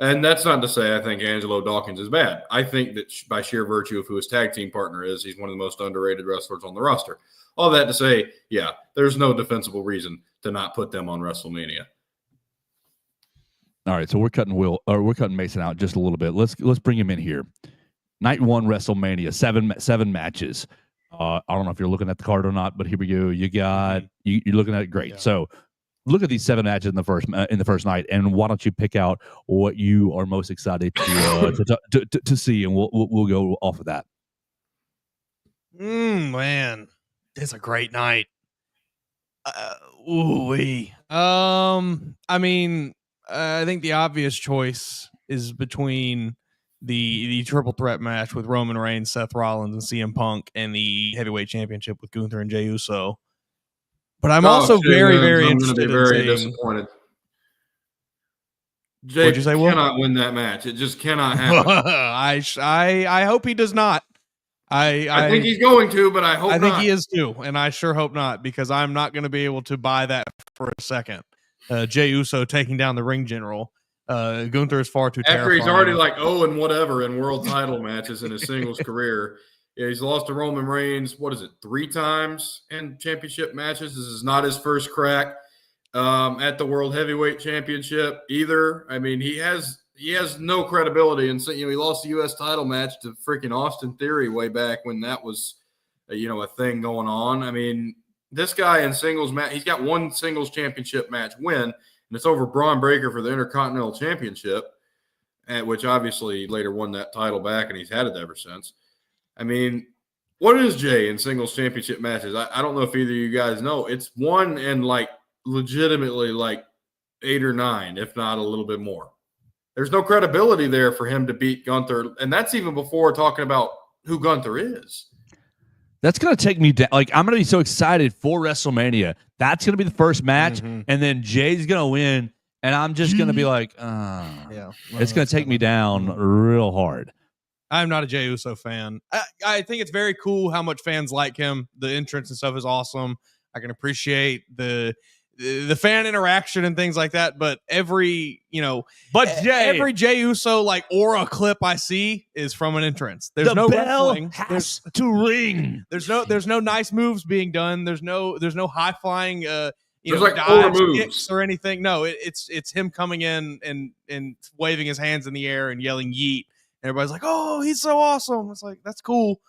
D: And that's not to say I think Angelo Dawkins is bad. I think that by sheer virtue of who his tag team partner is, he's one of the most underrated wrestlers on the roster. All that to say, yeah, there's no defensible reason to not put them on WrestleMania.
A: All right, so we're cutting Mason out just a little bit. Let's bring him in here. Night 1 WrestleMania, seven matches. I don't know if you're looking at the card or not, but here we go. You got you're looking at it great.
E: Yeah.
A: So look at these 7 matches in the first night, and why don't you pick out what you are most excited to see, and we'll go off of that.
E: Man, it's a great night. I mean, I think the obvious choice is between the triple threat match with Roman Reigns, Seth Rollins, and CM Punk, and the heavyweight championship with Gunther and Jey Uso. But I'm also very interested in seeing.
D: Disappointed. Jey
E: What'd you say, Will?
D: Cannot win that match. It just cannot happen.
E: I hope he does not.
D: I think he's going to, but I hope not.
E: I think he is too, and I sure hope not, because I'm not going to be able to buy that for a second. Jey Uso taking down the ring general. Gunther is far too terrifying.
D: After he's already like 0 and whatever in world title matches in his singles career. Yeah, he's lost to Roman Reigns, 3 times in championship matches. This is not his first crack at the World Heavyweight Championship either. I mean, he has no credibility. And so, he lost the U.S. title match to freaking Austin Theory way back when that was, a thing going on. I mean, this guy in singles match, he's got 1 singles championship match win, and it's over Braun Breaker for the Intercontinental Championship, which obviously later won that title back, and he's had it ever since. I mean, what is Jey in singles championship matches? I don't know if either of you guys know. It's 1 and legitimately 8 or 9, if not a little bit more. There's no credibility there for him to beat Gunther, and that's even before talking about who Gunther is.
A: That's going to take me down. I'm going to be so excited for WrestleMania. That's going to be the first match, and then Jay's going to win, and I'm just going to be like, it's going to take me down real hard.
E: I'm not a Jey Uso fan. I think it's very cool how much fans like him. The entrance and stuff is awesome. I can appreciate the fan interaction and things like that. But every Jey Uso aura clip I see is from an entrance. There's no wrestling.
A: Has to ring.
E: There's no nice moves being done. There's no high flying
D: dives,
E: kicks or anything. No, it's him coming in and waving his hands in the air and yelling yeet. Everybody's like, "Oh, he's so awesome!" It's like, that's cool,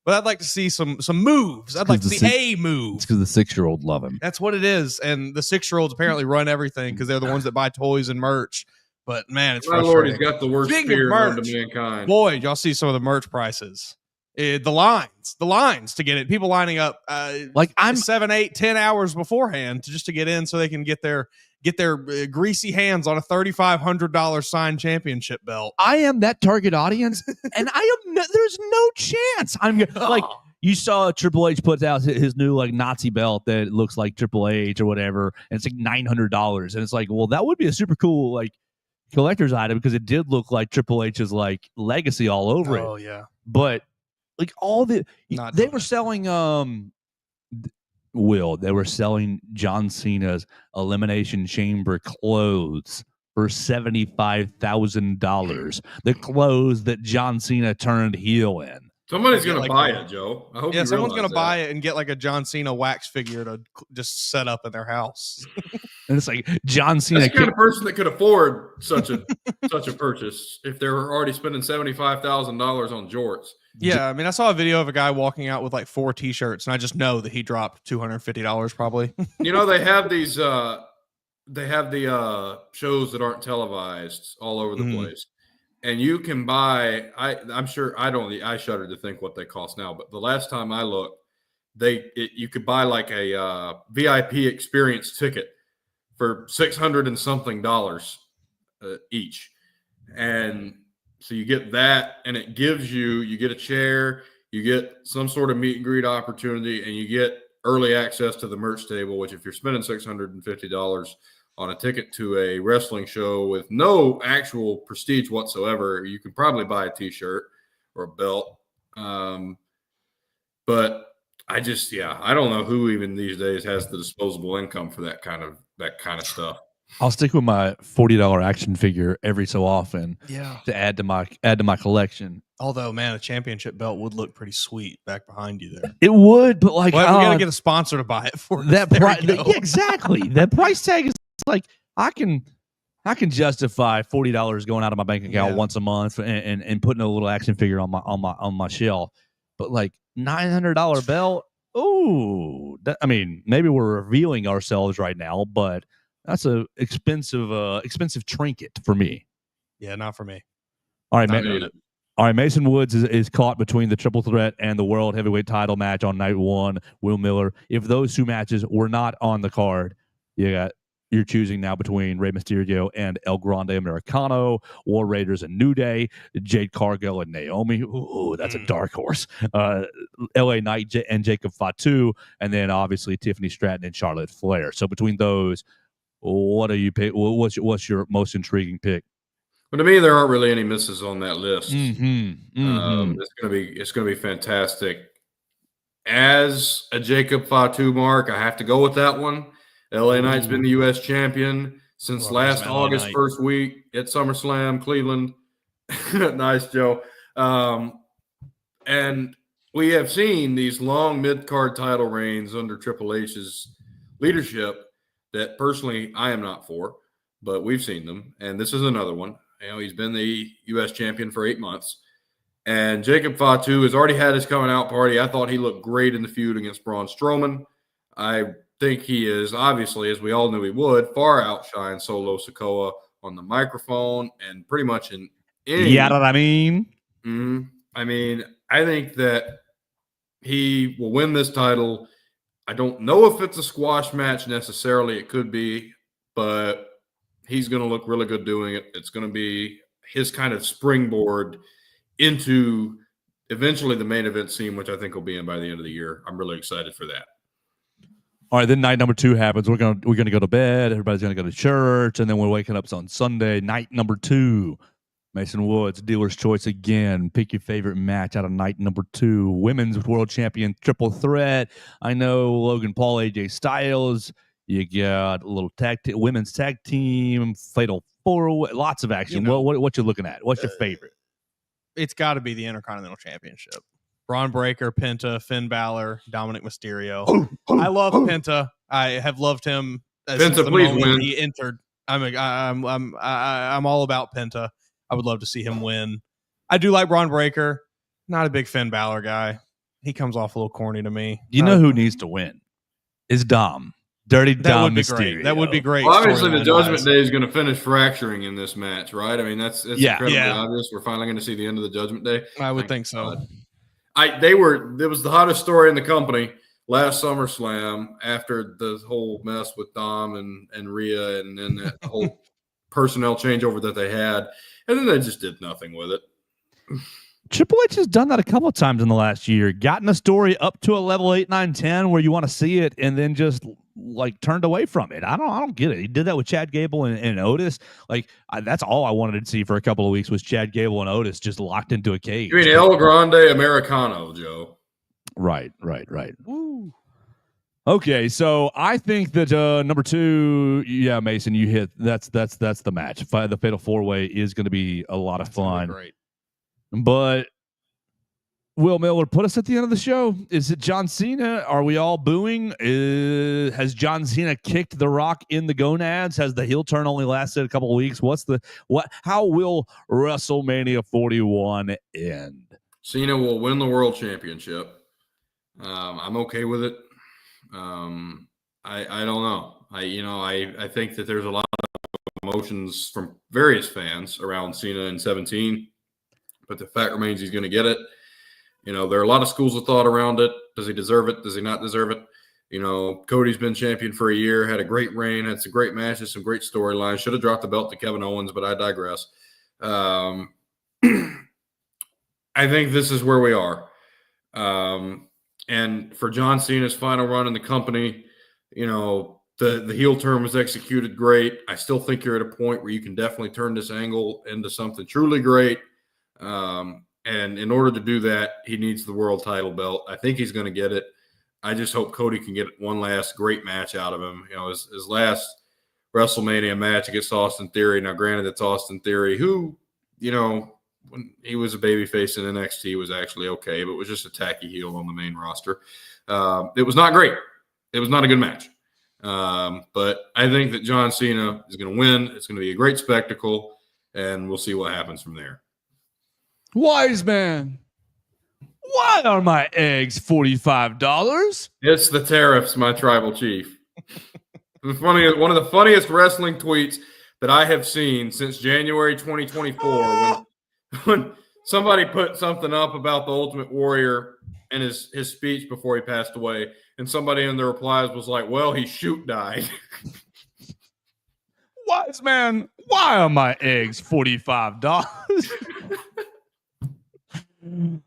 E: but I'd like to see some moves. I'd like to see a move.
A: It's because the 6-year-old love him.
E: That's what it is, and the 6-year-olds apparently run everything because they're the ones that buy toys and merch. But man, it's frustrating.
D: Lord, he's got the worst fear known to mankind.
E: Boy, y'all see some of the merch prices. The lines to get it. People lining up I'm 7, 8, 10 hours beforehand to get in so they can get their greasy hands on a $3,500 signed championship belt.
A: I am that target audience, and there's no chance. You saw Triple H put out his new Nazi belt that looks like Triple H or whatever, and it's $900, and it's well, that would be a super cool collector's item because it did look like Triple H's legacy all over it.
E: Oh yeah,
A: but they were selling they were selling John Cena's Elimination Chamber clothes for $75,000. The clothes that John Cena turned heel in.
D: Somebody's going to buy it, Joe. I hope
E: someone's going to buy it and get a John Cena wax figure to just set up in their house.
A: And it's John Cena.
D: That's the kind of person that could afford such a purchase if they're already spending $75,000 on jorts.
E: Yeah, I mean, I saw a video of a guy walking out with 4 T-shirts, and I just know that he dropped $250 probably.
D: They have these. They have the shows that aren't televised all over the place. And you can buy, I'm sure, I shudder to think what they cost now, but the last time I looked, you could buy a VIP experience ticket for $600 and something each. And so you get that, and it gives you get a chair, you get some sort of meet and greet opportunity, and you get early access to the merch table, which if you're spending $650 on a ticket to a wrestling show with no actual prestige whatsoever, you can probably buy a T-shirt or a belt. But I don't know who even these days has the disposable income for that kind of stuff.
A: I'll stick with my $40 action figure every so often.
E: Yeah.
A: To add to my collection.
E: Although, man, a championship belt would look pretty sweet back behind you there.
A: It would, but like,
E: well, we got to get a sponsor to buy it for
A: that
E: price.
A: Yeah, exactly. That price tag is like, I can justify $40 going out of my bank account once a month and putting a little action figure on my shelf. But like $900 belt, I mean, maybe we're revealing ourselves right now, but that's a expensive trinket for me.
E: Yeah, not for me.
A: All right, Mason Woods is caught between the triple threat and the world heavyweight title match on night one. Will Miller. If those two matches were not on the card, you're choosing now between Rey Mysterio and El Grande Americano, War Raiders and New Day, Jade Cargill and Naomi. Ooh, that's a dark horse. LA Knight and Jacob Fatu, and then obviously Tiffany Stratton and Charlotte Flair. So between those, what do you pick? What's your most intriguing pick?
D: Well, to me, there aren't really any misses on that list.
A: Mm-hmm.
D: It's gonna be fantastic. As a Jacob Fatu mark, I have to go with that one. LA Knight's been the U.S. champion since last August, first week at SummerSlam, Cleveland. Nice, Joe. And we have seen these long mid-card title reigns under Triple H's leadership that personally I am not for, but we've seen them. And this is another one. You know, he's been the U.S. champion for 8 months. And Jacob Fatu has already had his coming out party. I thought he looked great in the feud against Braun Strowman. I think he is, obviously, as we all knew he would, far outshine Solo Sikoa on the microphone and pretty much in any.
A: You know what I mean?
D: Mm-hmm. I mean, I think that he will win this title. I don't know if it's a squash match necessarily. It could be, but he's going to look really good doing it. It's going to be his kind of springboard into eventually the main event scene, which I think will be in by the end of the year. I'm really excited for that.
A: All right, then night number 2 happens. We're gonna go to bed. Everybody's gonna go to church, and then we're waking up on Sunday. Night number 2, Mason Woods, dealer's choice again. Pick your favorite match out of night number 2. Women's world champion triple threat. I know Logan Paul, AJ Styles. You got a little women's tag team, fatal 4, lots of action. What you looking at? What's your favorite?
E: It's got to be the Intercontinental Championship. Braun Breaker, Penta, Finn Balor, Dominic Mysterio. I love Penta. I have loved him since the moment he entered. I'm all about Penta. I would love to see him win. I do like Braun Breaker. Not a big Finn Balor guy. He comes off a little corny to me.
A: You know who needs to win? Is Dom. Dirty Dom Mysterio.
E: Great. That would be great.
D: Well, obviously, the Judgment Day is going to finish fracturing in this match, right? I mean, it's incredibly obvious. We're finally going to see the end of the Judgment Day.
E: I would think so.
D: It was the hottest story in the company last SummerSlam after the whole mess with Dom and Rhea and then that whole personnel changeover that they had. And then they just did nothing with it.
A: Triple H has done that a couple of times in the last year. Gotten a story up to a level 8, 9, 10 where you want to see it and then just like turned away from it. I don't get it. He did that with Chad Gable and Otis. Like that's all I wanted to see for a couple of weeks was Chad Gable and Otis just locked into a cage.
D: You mean El Grande Americano, Joe? Right.
E: Woo.
A: Okay, so I think that number 2, yeah, Mason, you hit. That's the match. The Fatal 4-Way is going to be a lot of fun.
E: Great.
A: But Will Miller, put us at the end of the show. Is it John Cena? Are we all booing? Has John Cena kicked The Rock in the gonads? Has the heel turn only lasted a couple of weeks? How will WrestleMania 41 end?
D: Cena will win the world championship. I'm okay with it. I don't know. I think that there's a lot of emotions from various fans around Cena in 17, but the fact remains he's going to get it. There are a lot of schools of thought around it. Does he deserve it? Does he not deserve it? Cody's been champion for a year, had a great reign, had some great matches, some great storylines. Should have dropped the belt to Kevin Owens, but I digress. I think this is where we are. And for John Cena's final run in the company, the heel turn was executed great. I still think you're at a point where you can definitely turn this angle into something truly great. And in order to do that, he needs the world title belt. I think he's going to get it. I just hope Cody can get one last great match out of him. His last WrestleMania match against Austin Theory. Now, granted, it's Austin Theory, who, when he was a babyface in NXT, was actually okay, but was just a tacky heel on the main roster. It was not great. It was not a good match. But I think that John Cena is going to win. It's going to be a great spectacle, and we'll see what happens from there.
A: Wise man, why are my eggs $45?
D: It's the tariffs, my tribal chief. One of the funniest wrestling tweets that I have seen since January 2024 when somebody put something up about the Ultimate Warrior and his speech before he passed away, and somebody in the replies was like, well, he died.
A: Wise man, why are my eggs $45?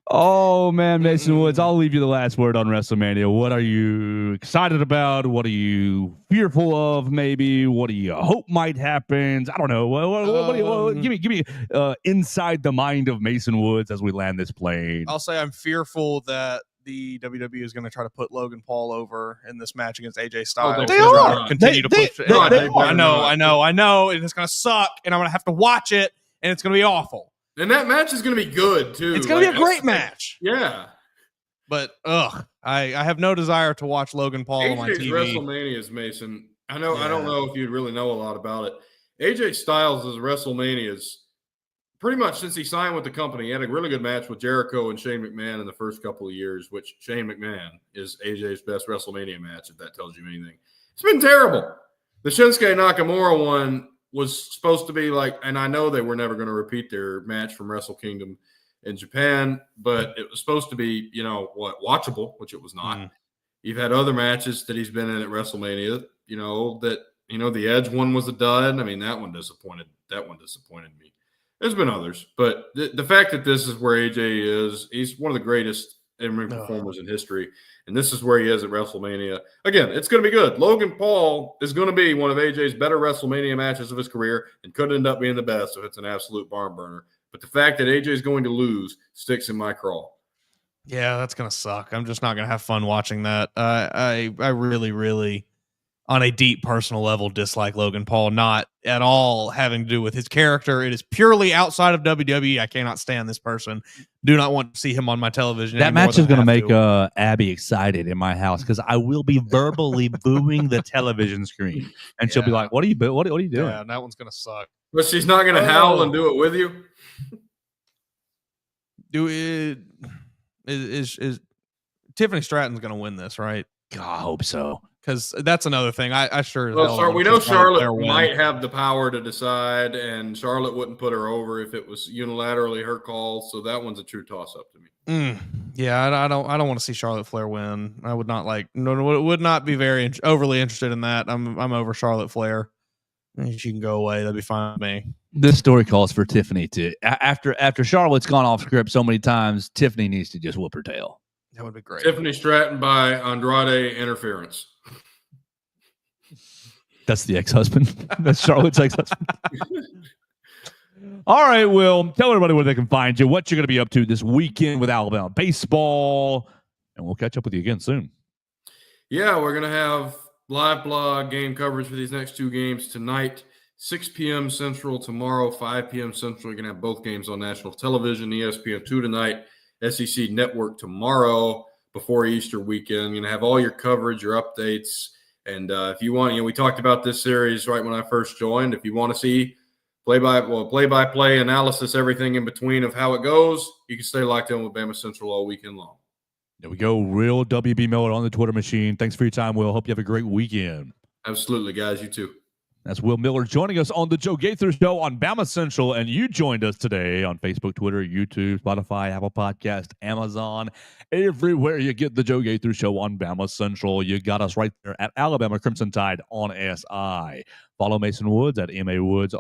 A: Oh, man, Mason Woods, I'll leave you the last word on WrestleMania. What are you excited about? What are you fearful of, maybe? What do you hope might happen? I don't know. Give me inside the mind of Mason Woods as we land this plane.
E: I'll say I'm fearful that the WWE is going to try to put Logan Paul over in this match against AJ Styles.
A: They are.
E: Continue to push it. I know. And it's going to suck, and I'm going to have to watch it, and it's going to be awful.
D: And that match is going to be good, too.
E: It's going to be a great match.
D: Yeah.
E: But, I have no desire to watch Logan Paul on my TV.
D: WrestleManias, Mason. I don't know if you really know a lot about it. AJ Styles' WrestleManias, pretty much since he signed with the company, he had a really good match with Jericho and Shane McMahon in the first couple of years, which Shane McMahon is AJ's best WrestleMania match, if that tells you anything. It's been terrible. The Shinsuke Nakamura one was supposed to be like, and I know they were never going to repeat their match from Wrestle Kingdom in Japan, but it was supposed to be, watchable, which it was not. You've had other matches that he's been in at WrestleMania, the Edge one was a dud. I mean, that one disappointed me. There's been others, but the fact that this is where AJ is, he's one of the greatest in-ring performers in history, and this is where he is at WrestleMania. Again, it's going to be good. Logan Paul is going to be one of AJ's better WrestleMania matches of his career and could end up being the best if it's an absolute barn burner. But the fact that AJ is going to lose sticks in my craw.
E: Yeah, that's going to suck. I'm just not going to have fun watching that. I really, really, on a deep personal level, dislike Logan Paul, not at all having to do with his character. It is purely outside of WWE. I cannot stand this person. Do not want to see him on my television.
A: That match is going to make Abby excited in my house because I will be verbally booing the television screen, and she'll be like, "What are you doing?"
E: Yeah, that one's going to suck.
D: But she's not going to howl and do it with you.
E: Is Tiffany Stratton's going to win this, right?
A: God, I hope so.
E: Because that's another thing. I sure.
D: Well, we know Charlotte might have the power to decide, and Charlotte wouldn't put her over if it was unilaterally her call. So that one's a true toss-up to me.
E: Yeah, I don't want to see Charlotte Flair win. I would not would not be very overly interested in that. I'm over Charlotte Flair. She can go away. That'd be fine with me.
A: This story calls for Tiffany to after Charlotte's gone off script so many times. Tiffany needs to just whoop her tail.
E: That would be great.
D: Tiffany Stratton by Andrade interference.
A: That's the ex-husband. That's Charlotte's ex-husband. All right, Will, tell everybody where they can find you, what you're going to be up to this weekend with Alabama baseball, and we'll catch up with you again soon.
D: Yeah, we're going to have live blog game coverage for these next two games tonight, 6 p.m. Central, tomorrow, 5 p.m. Central. You're going to have both games on national television, ESPN2 tonight, SEC Network tomorrow before Easter weekend. You're going to have all your coverage, your updates. And if you want, we talked about this series right when I first joined. If you want to see play-by-play analysis, everything in between of how it goes, you can stay locked in with BamaCentral all weekend long.
A: There we go. Real WB Miller on the Twitter machine. Thanks for your time, Will. Hope you have a great weekend.
D: Absolutely, guys. You too.
A: That's Will Miller joining us on the Joe Gaither Show on BamaCentral, and you joined us today on Facebook, Twitter, YouTube, Spotify, Apple Podcast, Amazon, everywhere you get the Joe Gaither Show on BamaCentral. You got us right there at Alabama Crimson Tide on SI. Follow Mason Woods at MAWoods_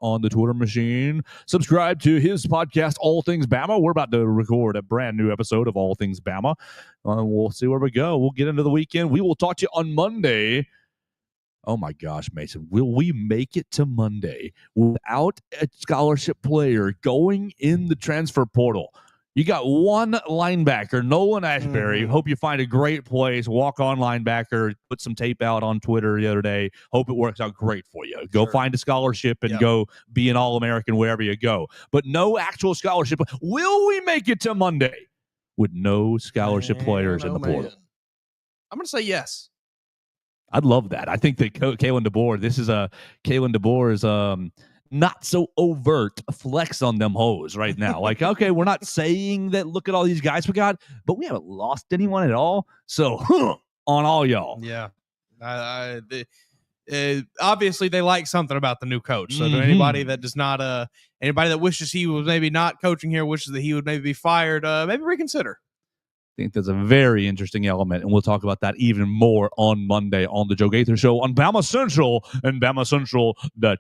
A: on the Twitter machine. Subscribe to his podcast, All Things Bama. We're about to record a brand new episode of All Things Bama. We'll see where we go. We'll get into the weekend. We will talk to you on Monday. Oh, my gosh, Mason, will we make it to Monday without a scholarship player going in the transfer portal? You got one linebacker, Nolan Ashbury. Hope you find a great place. Walk on linebacker. Put some tape out on Twitter the other day. Hope it works out great for you. Go find a scholarship and go be an All-American wherever you go. But no actual scholarship. Will we make it to Monday with no scholarship players in the portal?
E: I'm going to say yes.
A: I'd love that. I think that Kalen DeBoer, Kalen DeBoer's not so overt flex on them hoes right now. Like, okay, we're not saying that look at all these guys we got, but we haven't lost anyone at all. So on all y'all.
E: Yeah. Obviously they like something about the new coach. So to anybody that does not anybody that wishes he was maybe not coaching here, wishes that he would maybe be fired, maybe reconsider.
A: I think that's a very interesting element, and we'll talk about that even more on Monday on the Joe Gaither Show on Bama Central and BamaCentral.com.